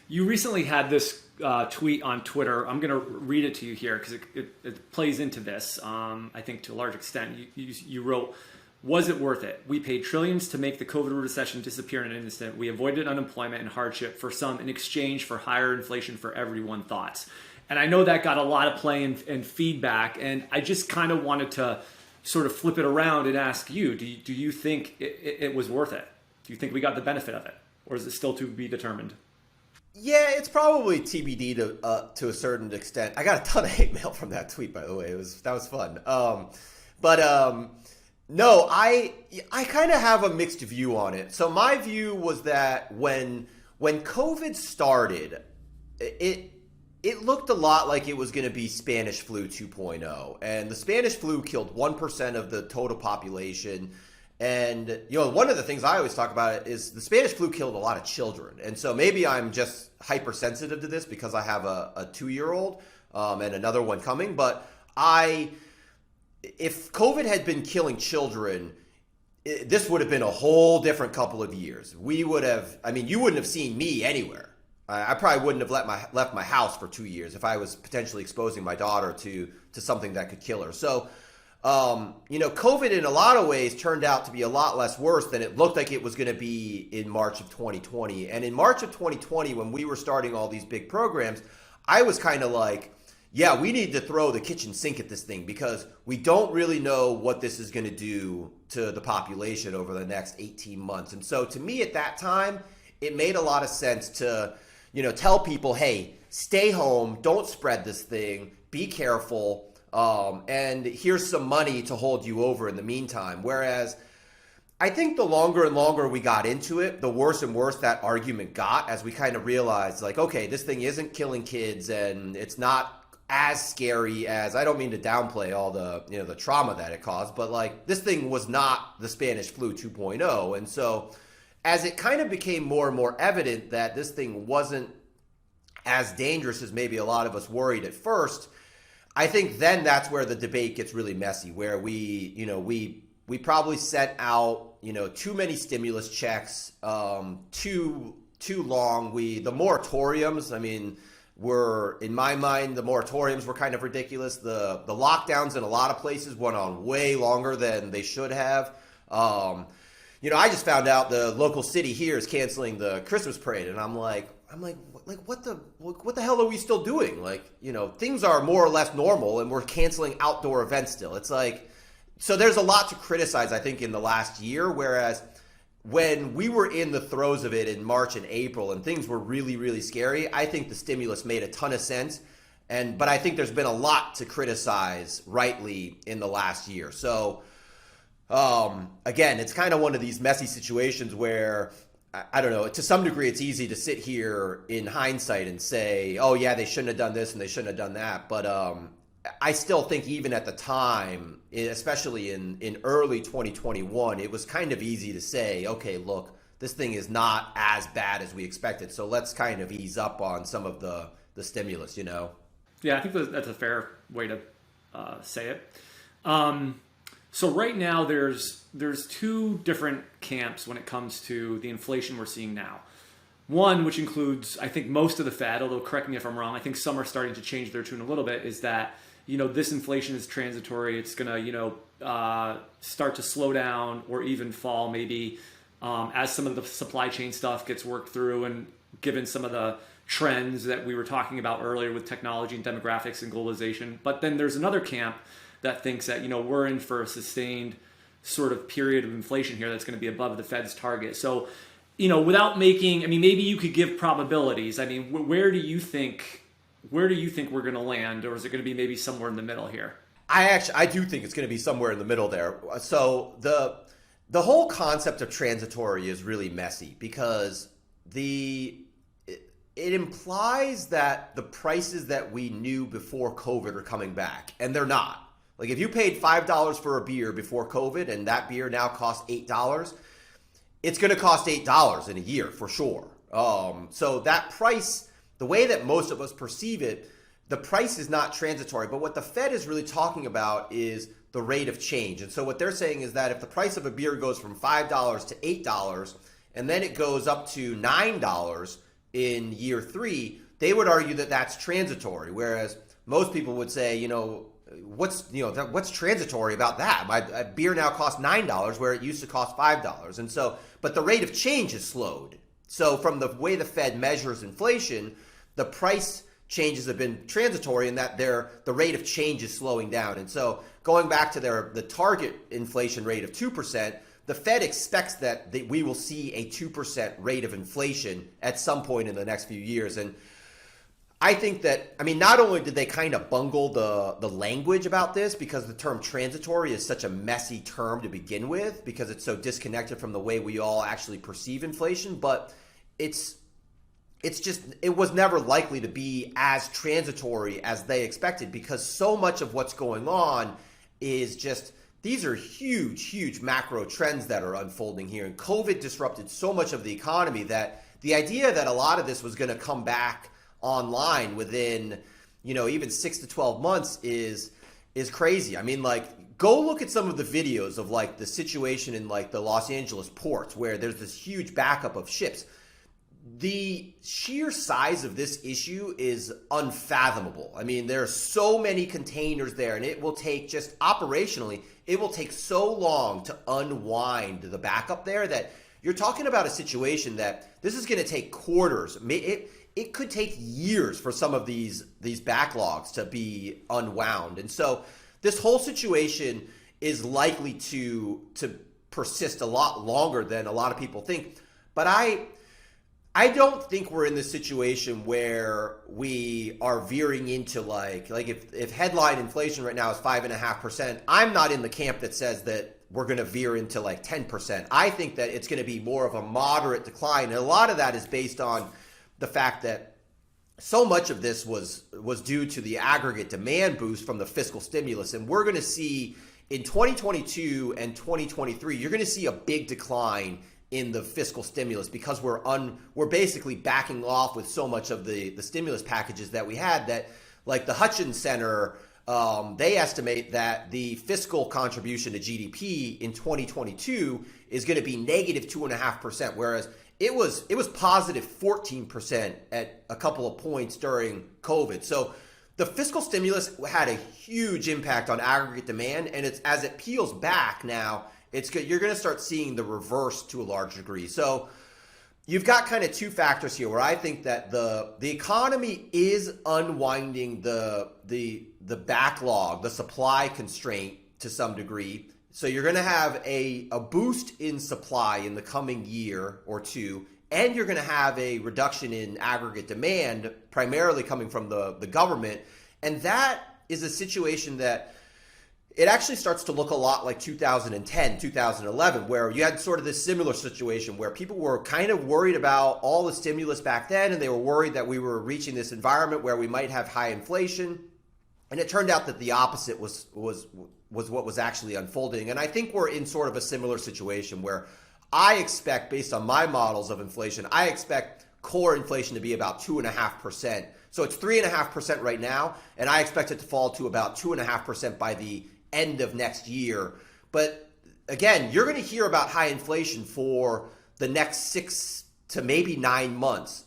You recently had this tweet on Twitter. I'm going to read it to you here because it plays into this, I think, to a large extent. You wrote, "Was it worth it? We paid trillions to make the COVID recession disappear in an instant. We avoided unemployment and hardship for some in exchange for higher inflation for everyone thoughts." And I know that got a lot of play and feedback. And I just kind of wanted to sort of flip it around and ask you, do you think it was worth it? Do you think we got the benefit of it? Or is it still to be determined? Yeah, it's probably TBD to a certain extent. I got a ton of hate mail from that tweet, by the way. That was fun. No, I kind of have a mixed view on it. So my view was that when COVID started, it looked a lot like it was going to be Spanish flu 2.0, and the Spanish flu killed 1% of the total population. And, one of the things I always talk about is the Spanish flu killed a lot of children. And so maybe I'm just hypersensitive to this because I have a 2-year-old and another one coming. But if COVID had been killing children, this would have been a whole different couple of years. You wouldn't have seen me anywhere. I probably wouldn't have left my house for 2 years if I was potentially exposing my daughter to something that could kill her. So, COVID in a lot of ways turned out to be a lot less worse than it looked like it was going to be in March of 2020. And in March of 2020, when we were starting all these big programs, I was kind of like, yeah, we need to throw the kitchen sink at this thing because we don't really know what this is going to do to the population over the next 18 months. And so to me at that time, it made a lot of sense to, tell people, hey, stay home, don't spread this thing, be careful. and here's some money to hold you over in the meantime. Whereas I think the longer and longer we got into it, the worse and worse that argument got, as we kind of realized, like, okay, this thing isn't killing kids and it's not as scary as, I don't mean to downplay all the, the trauma that it caused, but like this thing was not the Spanish flu 2.0. And so as it kind of became more and more evident that this thing wasn't as dangerous as maybe a lot of us worried at first, I think then that's where the debate gets really messy, where we probably sent out, too many stimulus checks, too long. The moratoriums, I mean, in my mind, the moratoriums were kind of ridiculous. The lockdowns in a lot of places went on way longer than they should have. I just found out the local city here is canceling the Christmas parade, and I'm like, what the hell are we still doing? Like, things are more or less normal, and we're canceling outdoor events still. It's like, so there's a lot to criticize, I think, in the last year, whereas when we were in the throes of it in March and April and things were really, really scary, I think the stimulus made a ton of sense. But I think there's been a lot to criticize rightly in the last year. So again, it's kind of one of these messy situations where, I don't know, to some degree, it's easy to sit here in hindsight and say, oh yeah, they shouldn't have done this and they shouldn't have done that. But I still think even at the time, especially in early 2021, it was kind of easy to say, okay, look, this thing is not as bad as we expected. So let's kind of ease up on some of the stimulus, Yeah, I think that's a fair way to say it. So right now there's two different camps when it comes to the inflation we're seeing now. One, which includes, I think, most of the Fed, although correct me if I'm wrong, I think some are starting to change their tune a little bit, is that, this inflation is transitory. It's going to, start to slow down or even fall maybe as some of the supply chain stuff gets worked through, and given some of the trends that we were talking about earlier with technology and demographics and globalization. But then there's another camp that thinks that, we're in for a sustained sort of period of inflation here that's going to be above the Fed's target. So, without making, maybe you could give probabilities. Where do you think we're going to land, or is it going to be maybe somewhere in the middle here? I do think it's going to be somewhere in the middle there. So the whole concept of transitory is really messy because it implies that the prices that we knew before COVID are coming back, and they're not. Like if you paid $5 for a beer before COVID and that beer now costs $8, it's going to cost $8 in a year for sure. So that price, the way that most of us perceive it, the price is not transitory. But what the Fed is really talking about is the rate of change. And so what they're saying is that if the price of a beer goes from $5 to $8 and then it goes up to $9 in year 3, they would argue that that's transitory. Whereas most people would say, what's transitory about that? My beer now costs $9 where it used to cost $5. And so, but the rate of change has slowed. So from the way the Fed measures inflation, the price changes have been transitory in that the rate of change is slowing down. And so going back to the target inflation rate of 2%, the Fed expects that we will see a 2% rate of inflation at some point in the next few years. And I think that, not only did they kind of bungle the language about this because the term transitory is such a messy term to begin with because it's so disconnected from the way we all actually perceive inflation, but it was never likely to be as transitory as they expected because so much of what's going on is just, these are huge, huge macro trends that are unfolding here. And COVID disrupted so much of the economy that the idea that a lot of this was going to come back online within, even 6 to 12 months is crazy. Go look at some of the videos of the situation in the Los Angeles ports where there's this huge backup of ships. The sheer size of this issue is unfathomable. There are so many containers there, and it will take, just operationally, it will take so long to unwind the backup there that you're talking about a situation that this is going to take quarters. It could take years for some of these backlogs to be unwound. And so this whole situation is likely to persist a lot longer than a lot of people think. But I don't think we're in the situation where we are veering into like if headline inflation right now is 5.5%, I'm not in the camp that says that we're going to veer into like 10%. I think that it's going to be more of a moderate decline. And a lot of that is based on the fact that so much of this was due to the aggregate demand boost from the fiscal stimulus. And we're going to see in 2022 and 2023, you're going to see a big decline in the fiscal stimulus because we're basically backing off with so much of the stimulus packages that we had that, like the Hutchins Center, they estimate that the fiscal contribution to GDP in 2022 is going to be negative 2.5%, whereas it was positive 14% at a couple of points during COVID. So the fiscal stimulus had a huge impact on aggregate demand, and it's as it peels back now, you're going to start seeing the reverse to a large degree. So you've got kind of two factors here where I think that the economy is unwinding the backlog, the supply constraint to some degree. So you're going to have a boost in supply in the coming year or two, and you're going to have a reduction in aggregate demand, primarily coming from the government. And that is a situation that it actually starts to look a lot like 2010, 2011, where you had sort of this similar situation where people were kind of worried about all the stimulus back then, and they were worried that we were reaching this environment where we might have high inflation. And it turned out that the opposite was what was actually unfolding. And I think we're in sort of a similar situation where I expect, based on my models of inflation, I expect core inflation to be about 2.5%. So it's 3.5% right now, and I expect it to fall to about 2.5% by the end of next year. But again, you're going to hear about high inflation for the next 6 to maybe 9 months,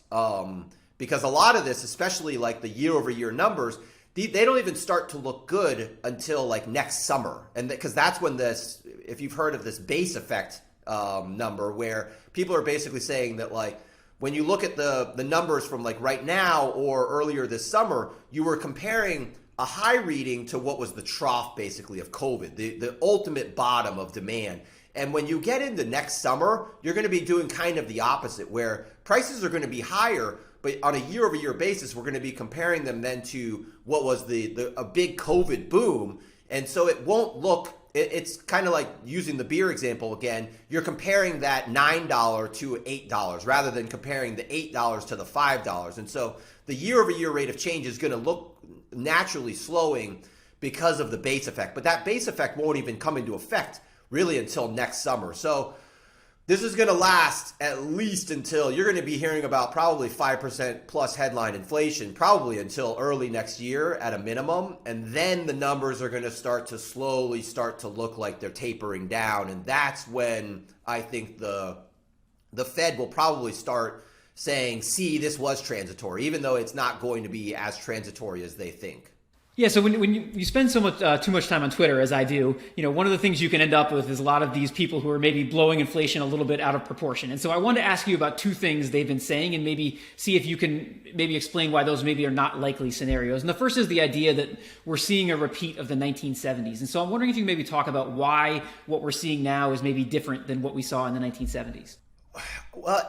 because a lot of this, especially like the year over year numbers, they don't even start to look good until like next summer. And because that's when if you've heard of this base effect number, where people are basically saying that like when you look at the numbers from like right now or earlier this summer, you were comparing a high reading to what was the trough basically of COVID, the ultimate bottom of demand. And when you get into next summer, you're going to be doing kind of the opposite, where prices are going to be higher, but on a year over year basis, we're going to be comparing them then to what was a big COVID boom. And so it won't look, it's kind of like using the beer example again, you're comparing that $9 to $8 rather than comparing the $8 to the $5. And so the year over year rate of change is going to look naturally slowing because of the base effect. But that base effect won't even come into effect really until next summer. So this is going to last at least until you're going to be hearing about probably 5% plus headline inflation, probably until early next year at a minimum. And then the numbers are going to start to slowly start to look like they're tapering down. And that's when I think the Fed will probably start saying, see, this was transitory, even though it's not going to be as transitory as they think. Yeah, so when you spend so much too much time on Twitter, as I do, one of the things you can end up with is a lot of these people who are maybe blowing inflation a little bit out of proportion. And so I wanted to ask you about two things they've been saying and maybe see if you can maybe explain why those maybe are not likely scenarios. And the first is the idea that we're seeing a repeat of the 1970s. And so I'm wondering if you can maybe talk about why what we're seeing now is maybe different than what we saw in the 1970s. Well,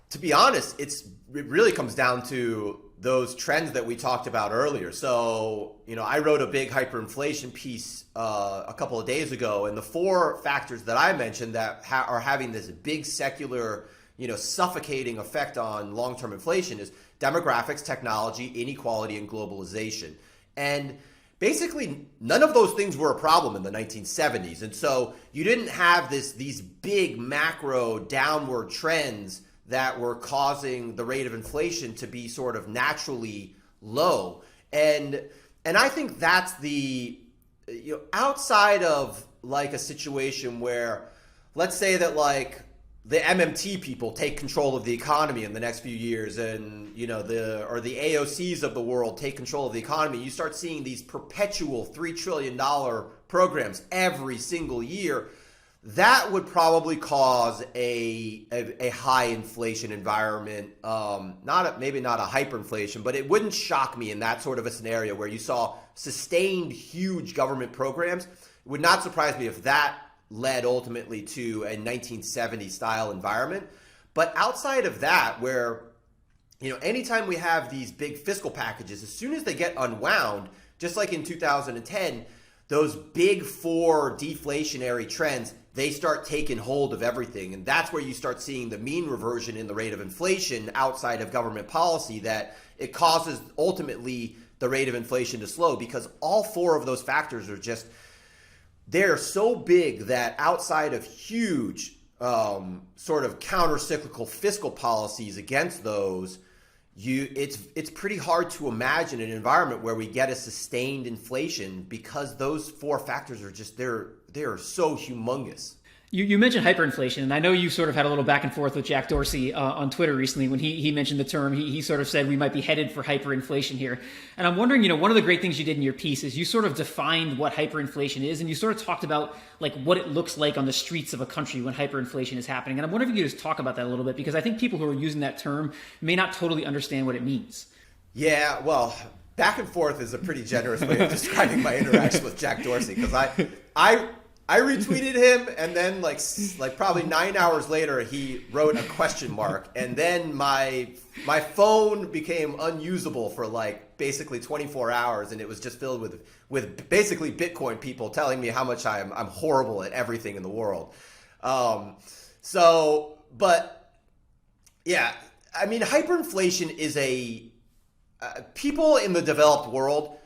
to be honest, it really comes down to those trends that we talked about earlier. So, I wrote a big hyperinflation piece a couple of days ago, and the four factors that I mentioned that are having this big secular, suffocating effect on long-term inflation is demographics, technology, inequality, and globalization. And basically, none of those things were a problem in the 1970s. And so you didn't have these big macro downward trends that were causing the rate of inflation to be sort of naturally low. And I think that's outside of like a situation where, let's say that like the MMT people take control of the economy in the next few years, and the AOCs of the world take control of the economy, you start seeing these perpetual $3 trillion programs every single year. That would probably cause a high inflation environment, maybe not a hyperinflation, but it wouldn't shock me in that sort of a scenario where you saw sustained huge government programs. It would not surprise me if that led ultimately to a 1970 style environment. But outside of that, where, anytime we have these big fiscal packages, as soon as they get unwound, just like in 2010, those big four deflationary trends, they start taking hold of everything. And that's where you start seeing the mean reversion in the rate of inflation outside of government policy, that it causes ultimately the rate of inflation to slow, because all four of those factors are just, they're so big that outside of huge sort of counter-cyclical fiscal policies against those, it's pretty hard to imagine an environment where we get a sustained inflation, because those four factors are just, they're so humongous. You mentioned hyperinflation, and I know you sort of had a little back and forth with Jack Dorsey on Twitter recently when he mentioned the term. He sort of said we might be headed for hyperinflation here. And I'm wondering, one of the great things you did in your piece is you sort of defined what hyperinflation is, and you sort of talked about like what it looks like on the streets of a country when hyperinflation is happening. And I'm wondering if you could just talk about that a little bit, because I think people who are using that term may not totally understand what it means. Yeah, well, back and forth is a pretty generous way of describing my interaction with Jack Dorsey, because I retweeted him, and then like probably 9 hours later, he wrote a question mark, and then my phone became unusable for like basically 24 hours, and it was just filled with basically Bitcoin people telling me how much I'm horrible at everything in the world. But yeah, I mean, hyperinflation is people in the developed world,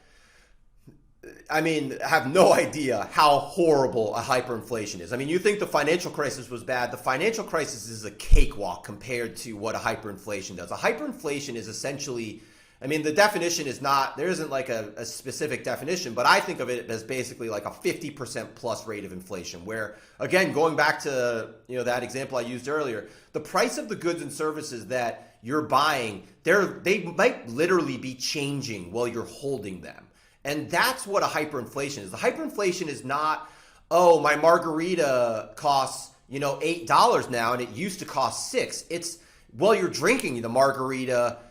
I mean, have no idea how horrible a hyperinflation is. I mean, you think the financial crisis was bad. The financial crisis is a cakewalk compared to what a hyperinflation does. A hyperinflation is essentially, I mean, the definition is not, there isn't like a specific definition, but I think of it as basically like a 50% plus rate of inflation, where, again, going back to, that example I used earlier, the price of the goods and services that you're buying, they might literally be changing while you're holding them. And that's what a hyperinflation is. The hyperinflation is not, oh, my margarita costs, $8 now and it used to cost $6. It's, while you're drinking the margarita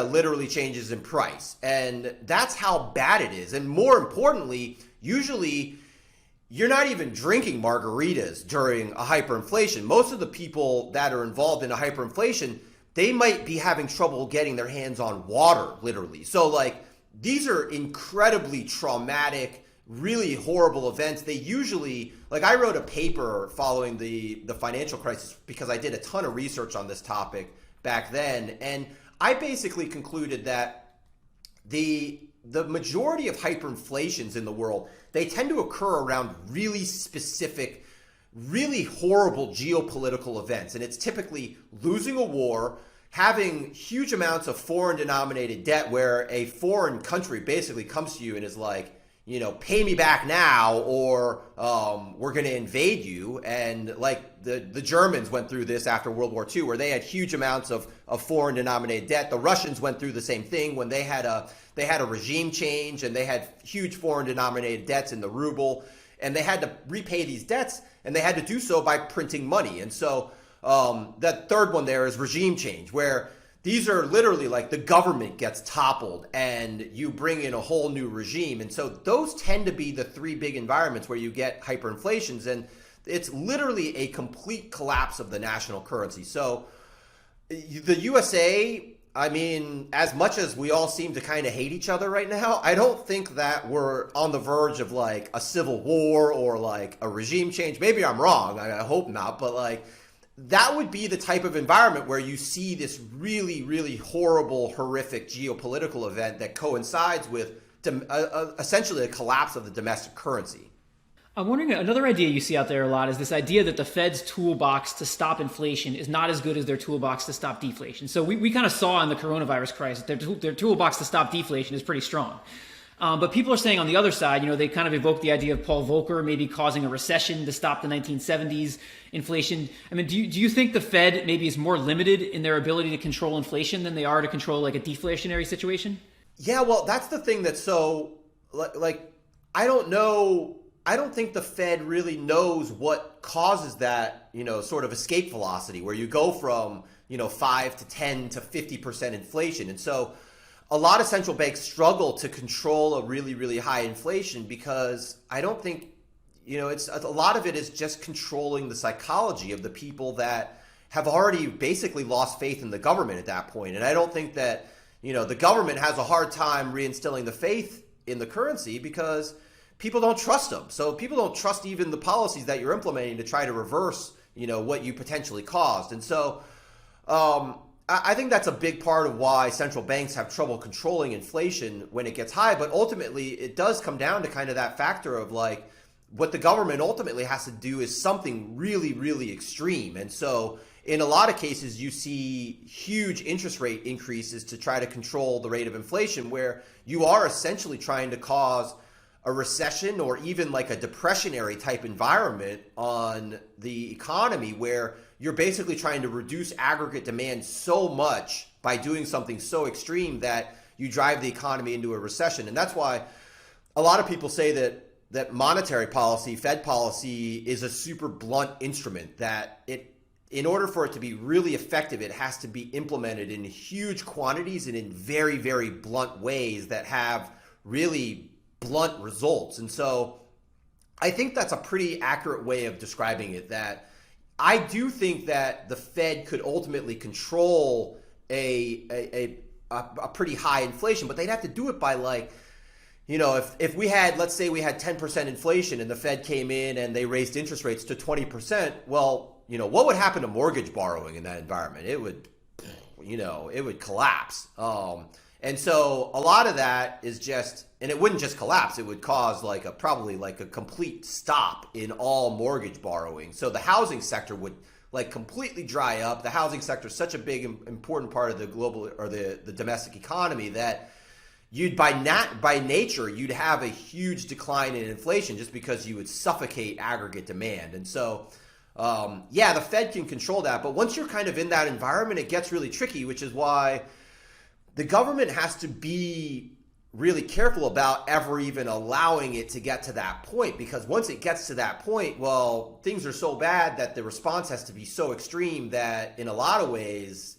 literally changes in price. And that's how bad it is. And more importantly, usually you're not even drinking margaritas during a hyperinflation. Most of the people that are involved in a hyperinflation, they might be having trouble getting their hands on water, literally. So like, these are incredibly traumatic, really horrible events. They usually, like, I wrote a paper following the financial crisis because I did a ton of research on this topic back then. And I basically concluded that the majority of hyperinflations in the world, they tend to occur around really specific, really horrible geopolitical events. And it's typically losing a war, having huge amounts of foreign denominated debt, where a foreign country basically comes to you and is like, pay me back now, or we're going to invade you. And like the Germans went through this after World War II, where they had huge amounts of foreign denominated debt. The Russians went through the same thing when they had a regime change, and they had huge foreign denominated debts in the ruble, and they had to repay these debts, and they had to do so by printing money. And so that third one there is regime change, where these are literally like the government gets toppled and you bring in a whole new regime. And so those tend to be the three big environments where you get hyperinflations, and it's literally a complete collapse of the national currency. So the USA, I mean, as much as we all seem to kind of hate each other right now, I don't think that we're on the verge of like a civil war or like a regime change. Maybe I'm wrong. I hope not. But like, that would be the type of environment where you see this really, really horrible, horrific geopolitical event that coincides with essentially a collapse of the domestic currency. I'm wondering, another idea you see out there a lot is this idea that the Fed's toolbox to stop inflation is not as good as their toolbox to stop deflation. So we kind of saw in the coronavirus crisis, their toolbox to stop deflation is pretty strong. But people are saying on the other side, they kind of evoke the idea of Paul Volcker maybe causing a recession to stop the 1970s inflation. I mean, do you think the Fed maybe is more limited in their ability to control inflation than they are to control like a deflationary situation? Yeah, well, that's the thing that's so, like, I don't know. I don't think the Fed really knows what causes that, sort of escape velocity where you go from, 5 to 10 to 50% inflation. And so a lot of central banks struggle to control a really, really high inflation because I don't think, it's a lot of it is just controlling the psychology of the people that have already basically lost faith in the government at that point. And I don't think that, the government has a hard time reinstilling the faith in the currency because people don't trust them. So people don't trust even the policies that you're implementing to try to reverse, what you potentially caused. And so I think that's a big part of why central banks have trouble controlling inflation when it gets high. But ultimately, it does come down to kind of that factor of like what the government ultimately has to do is something really, really extreme. And so in a lot of cases, you see huge interest rate increases to try to control the rate of inflation, where you are essentially trying to cause a recession or even like a depressionary type environment on the economy, where you're basically trying to reduce aggregate demand so much by doing something so extreme that you drive the economy into a recession. And that's why a lot of people say that monetary policy, Fed policy, is a super blunt instrument, that in order for it to be really effective, it has to be implemented in huge quantities and in very, very blunt ways that have really blunt results. And so I think that's a pretty accurate way of describing it, that I do think that the Fed could ultimately control a pretty high inflation, but they'd have to do it by like, if we had, let's say we had 10% inflation and the Fed came in and they raised interest rates to 20%, well, what would happen to mortgage borrowing in that environment? It would collapse. And so a lot of that is just, and it wouldn't just collapse, it would cause probably a complete stop in all mortgage borrowing. So the housing sector would completely dry up. The housing sector is such a big, important part of the global or the domestic economy that you'd by nature, you'd have a huge decline in inflation just because you would suffocate aggregate demand. And so, the Fed can control that. But once you're kind of in that environment, it gets really tricky, which is why the government has to be really careful about ever even allowing it to get to that point, because once it gets to that point, well, things are so bad that the response has to be so extreme that in a lot of ways,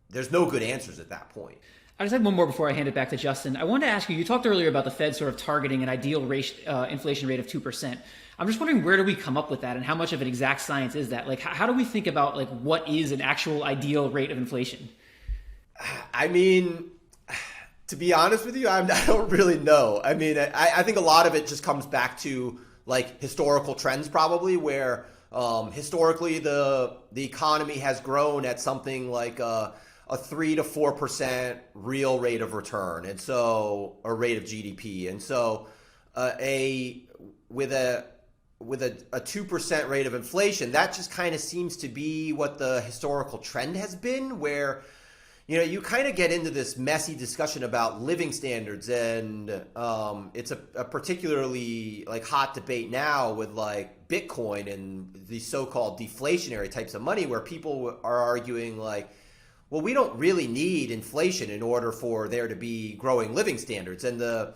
there's no good answers at that point. I just had one more before I hand it back to Justin. I wanted to ask you talked earlier about the Fed sort of targeting an ideal inflation rate of 2%. I'm just wondering, where do we come up with that, and how much of an exact science is that? How do we think about what is an actual ideal rate of inflation? I mean, to be honest with you, I don't really know. I mean, I think a lot of it just comes back to historical trends, probably, where historically the economy has grown at something like a 3 to 4% real rate of return, and so a rate of GDP, and so with a 2% rate of inflation, that just kind of seems to be what the historical trend has been, where you kind of get into this messy discussion about living standards, and it's a particularly hot debate now with Bitcoin and the so-called deflationary types of money, where people are arguing well, we don't really need inflation in order for there to be growing living standards. And the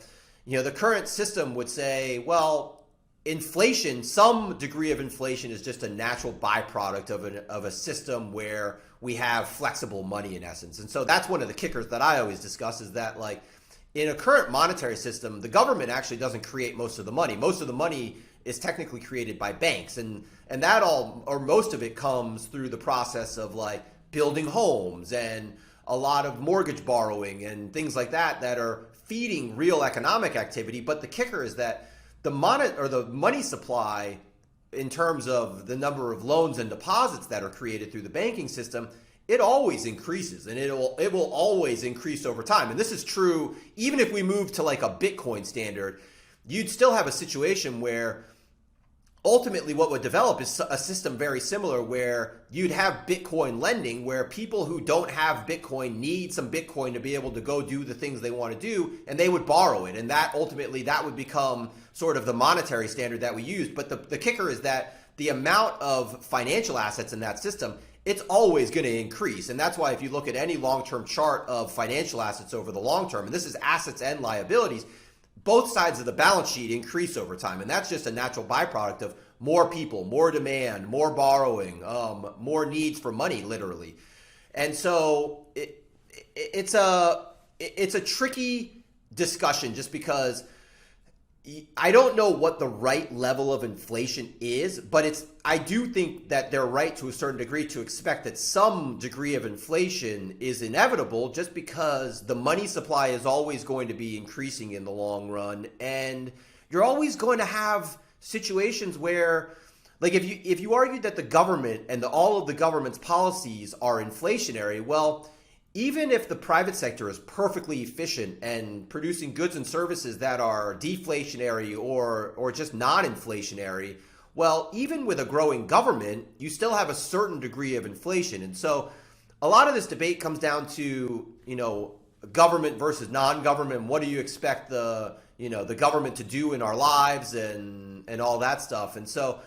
current system would say, well, inflation, some degree of inflation, is just a natural byproduct of a system where we have flexible money, in essence. And so that's one of the kickers that I always discuss, is that in a current monetary system, the government actually doesn't create most of the money. Most of the money is technically created by banks, and that all, or most of it, comes through the process of building homes and a lot of mortgage borrowing and things like that are feeding real economic activity. But the kicker is that the money supply, in terms of the number of loans and deposits that are created through the banking system, it always increases, and it will always increase over time. And this is true even if we move to a Bitcoin standard. You'd still have a situation where ultimately what would develop is a system very similar, where you'd have Bitcoin lending, where people who don't have Bitcoin need some Bitcoin to be able to go do the things they want to do, and they would borrow it. And that ultimately, that would become sort of the monetary standard that we use. But the kicker is that the amount of financial assets in that system, it's always going to increase. And that's why if you look at any long-term chart of financial assets over the long term, and this is assets and liabilities, both sides of the balance sheet increase over time. And that's just a natural byproduct of more people, more demand, more borrowing, more needs for money, literally. And so it's a tricky discussion, just because I don't know what the right level of inflation is, but I do think that they're right to a certain degree to expect that some degree of inflation is inevitable, just because the money supply is always going to be increasing in the long run. And you're always going to have situations where, like, if you argue that the government and all of the government's policies are inflationary, well, even if the private sector is perfectly efficient and producing goods and services that are deflationary or just non-inflationary, well, even with a growing government, you still have a certain degree of inflation. And so a lot of this debate comes down to, government versus non-government. What do you expect the government to do in our lives and all that stuff? And so,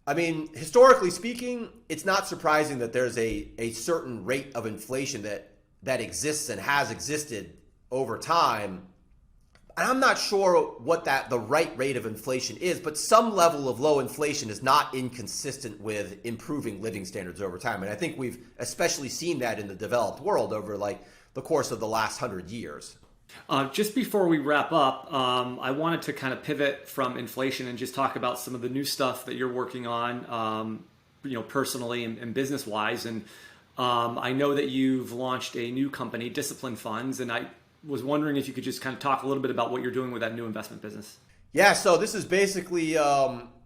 I mean, historically speaking, it's not surprising that there's a certain rate of inflation that exists and has existed over time. And I'm not sure what the right rate of inflation is, but some level of low inflation is not inconsistent with improving living standards over time. And I think we've especially seen that in the developed world over like the course of the last 100 years. Just before we wrap up, I wanted to kind of pivot from inflation and just talk about some of the new stuff that you're working on, personally and business-wise. And I know that you've launched a new company, Discipline Funds, and I was wondering if you could just kind of talk a little bit about what you're doing with that new investment business. Yeah, so this is basically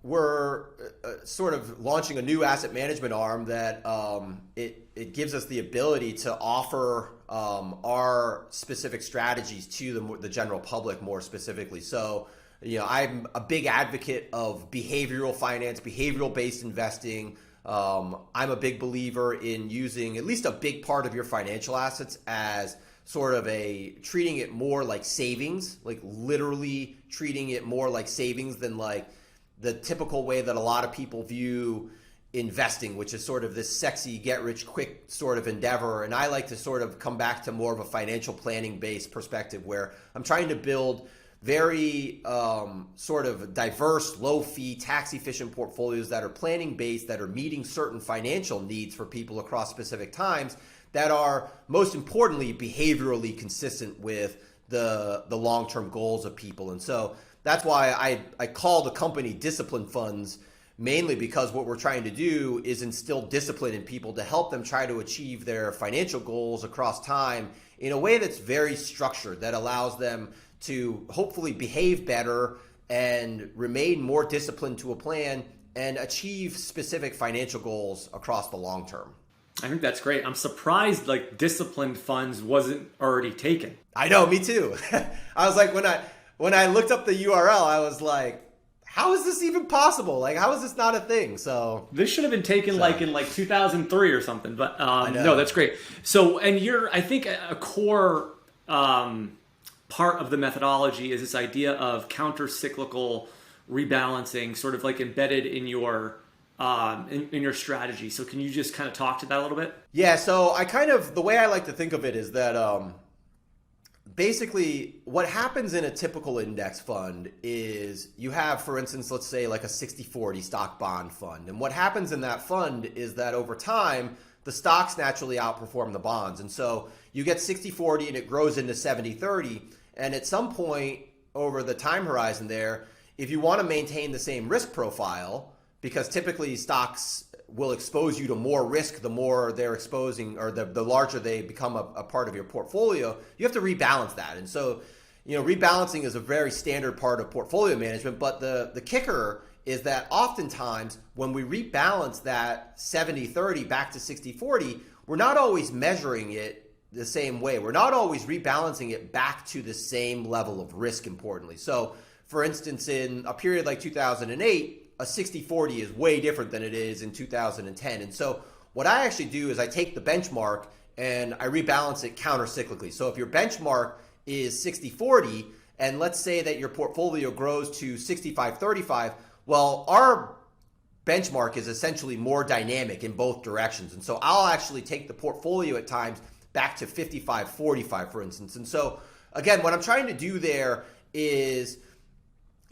we're sort of launching a new asset management arm that it gives us the ability to offer our specific strategies to the general public more specifically. So, I'm a big advocate of behavioral finance, behavioral-based investing. I'm a big believer in using at least a big part of your financial assets as sort of treating it more like savings, like literally treating it more like savings than like the typical way that a lot of people view investing, which is sort of this sexy get rich quick sort of endeavor. And I like to sort of come back to more of a financial planning based perspective where I'm trying to build very sort of diverse, low fee, tax efficient portfolios that are planning based, that are meeting certain financial needs for people across specific times, that are most importantly behaviorally consistent with the long-term goals of people. And so that's why I call the company Discipline Funds, mainly because what we're trying to do is instill discipline in people to help them try to achieve their financial goals across time in a way that's very structured, that allows them to hopefully behave better and remain more disciplined to a plan and achieve specific financial goals across the long term. I think that's great. I'm surprised like Disciplined Funds wasn't already taken. I know, me too. I was like, when I looked up the URL, I was like, how is this even possible? Like, how is this not a thing? So this should have been taken like in like 2003 or something. But no, that's great. So, and I think a core part of the methodology is this idea of counter-cyclical rebalancing, sort of like embedded in your in your strategy. So can you just kind of talk to that a little bit? Yeah, so the way I like to think of it is that basically what happens in a typical index fund is you have, for instance, let's say like a 60-40 stock bond fund. And what happens in that fund is that over time, the stocks naturally outperform the bonds. And so you get 60-40 and it grows into 70-30. And at some point over the time horizon there, if you want to maintain the same risk profile, because typically stocks will expose you to more risk the more they're exposing, or the larger they become a part of your portfolio, you have to rebalance that. And so, rebalancing is a very standard part of portfolio management, but the kicker is that oftentimes when we rebalance that 70-30 back to 60-40, we're not always measuring it the same way. We're not always rebalancing it back to the same level of risk, importantly. So, for instance, in a period like 2008, a 60-40 is way different than it is in 2010. And so what I actually do is I take the benchmark and I rebalance it counter-cyclically. So if your benchmark is 60-40, and let's say that your portfolio grows to 65-35, well, our benchmark is essentially more dynamic in both directions. And so I'll actually take the portfolio at times back to 55-45, for instance. And so, again, what I'm trying to do there is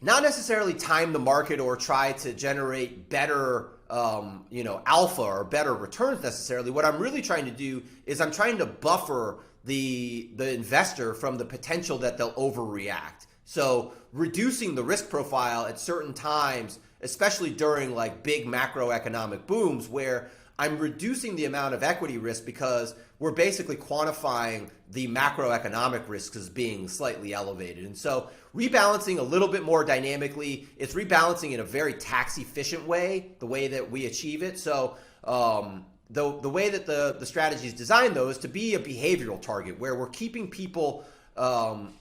not necessarily time the market or try to generate better, alpha or better returns necessarily. What I'm really trying to do is I'm trying to buffer the investor from the potential that they'll overreact. So reducing the risk profile at certain times, especially during like big macroeconomic booms where I'm reducing the amount of equity risk because we're basically quantifying the macroeconomic risks as being slightly elevated. And so rebalancing a little bit more dynamically, it's rebalancing in a very tax efficient way, the way that we achieve it. So the way that the strategy is designed, though, is to be a behavioral target where we're keeping people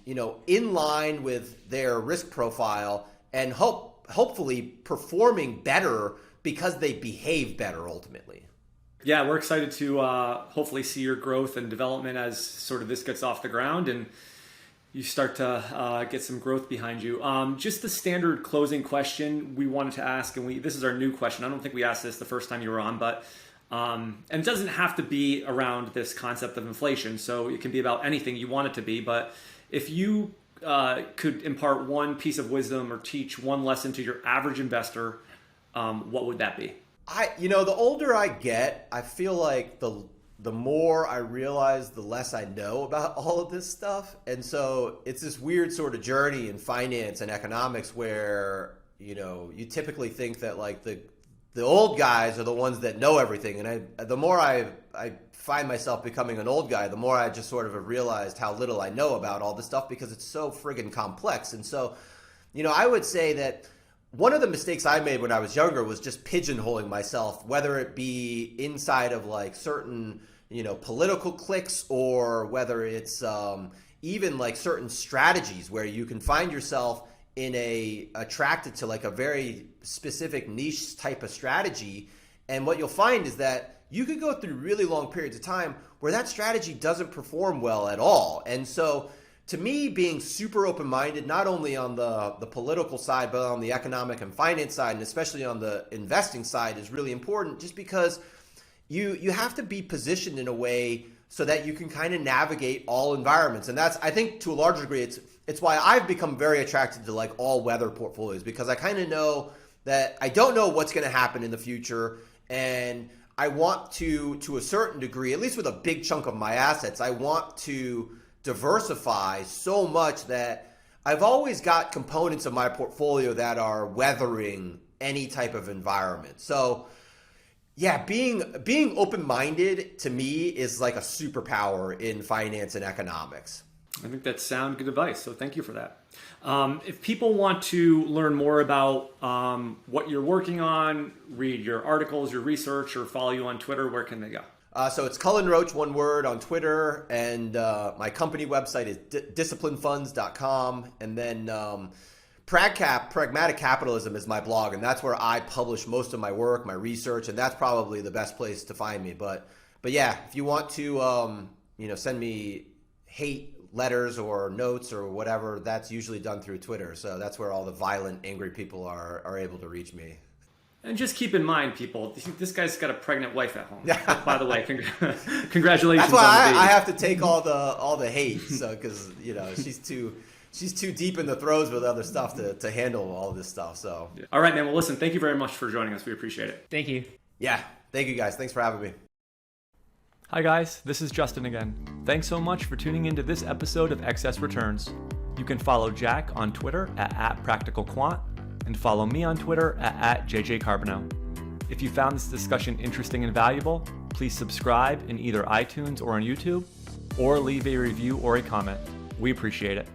in line with their risk profile and hopefully performing better because they behave better ultimately. Yeah, we're excited to hopefully see your growth and development as sort of this gets off the ground and you start to get some growth behind you. Just the standard closing question we wanted to ask, and this is our new question. I don't think we asked this the first time you were on, but and it doesn't have to be around this concept of inflation. So it can be about anything you want it to be. But if you could impart one piece of wisdom or teach one lesson to your average investor, what would that be? The older I get, I feel like the more I realize, the less I know about all of this stuff. And so it's this weird sort of journey in finance and economics where, you typically think that like the old guys are the ones that know everything. And the more I find myself becoming an old guy, the more I just sort of have realized how little I know about all this stuff because it's so friggin' complex. And so, I would say that one of the mistakes I made when I was younger was just pigeonholing myself, whether it be inside of like certain, political cliques or whether it's even like certain strategies where you can find yourself attracted to like a very specific niche type of strategy. And what you'll find is that you could go through really long periods of time where that strategy doesn't perform well at all. And so to me, being super open-minded, not only on the political side, but on the economic and finance side, and especially on the investing side is really important just because you have to be positioned in a way so that you can kind of navigate all environments. And that's, I think to a large degree, it's why I've become very attracted to like all weather portfolios because I kind of know that I don't know what's going to happen in the future. And I want to a certain degree, at least with a big chunk of my assets, I want to diversify so much that I've always got components of my portfolio that are weathering any type of environment. So yeah, being open-minded to me is like a superpower in finance and economics. I think that's sound good advice. So thank you for that. If people want to learn more about what you're working on, read your articles, your research, or follow you on Twitter, where can they go? So it's Cullen Roche, one word, on Twitter, and my company website is disciplinefunds.com, and then Pragmatic Capitalism is my blog, and that's where I publish most of my work, my research, and that's probably the best place to find me. But yeah, if you want to send me hate letters or notes or whatever, that's usually done through Twitter. So that's where all the violent, angry people are able to reach me. And just keep in mind, people, this guy's got a pregnant wife at home. By the way, congratulations. That's why on the baby. I have to take all the hate, so because she's too deep in the throes with other stuff to handle all this stuff. So yeah. All right, man. Well, listen, thank you very much for joining us. We appreciate it. Thank you. Yeah, thank you guys. Thanks for having me. Hi guys, this is Justin again. Thanks so much for tuning into this episode of Excess Returns. You can follow Jack on Twitter at @PracticalQuant and follow me on Twitter at @JJCarbonneau. If you found this discussion interesting and valuable, please subscribe in either iTunes or on YouTube, or leave a review or a comment. We appreciate it.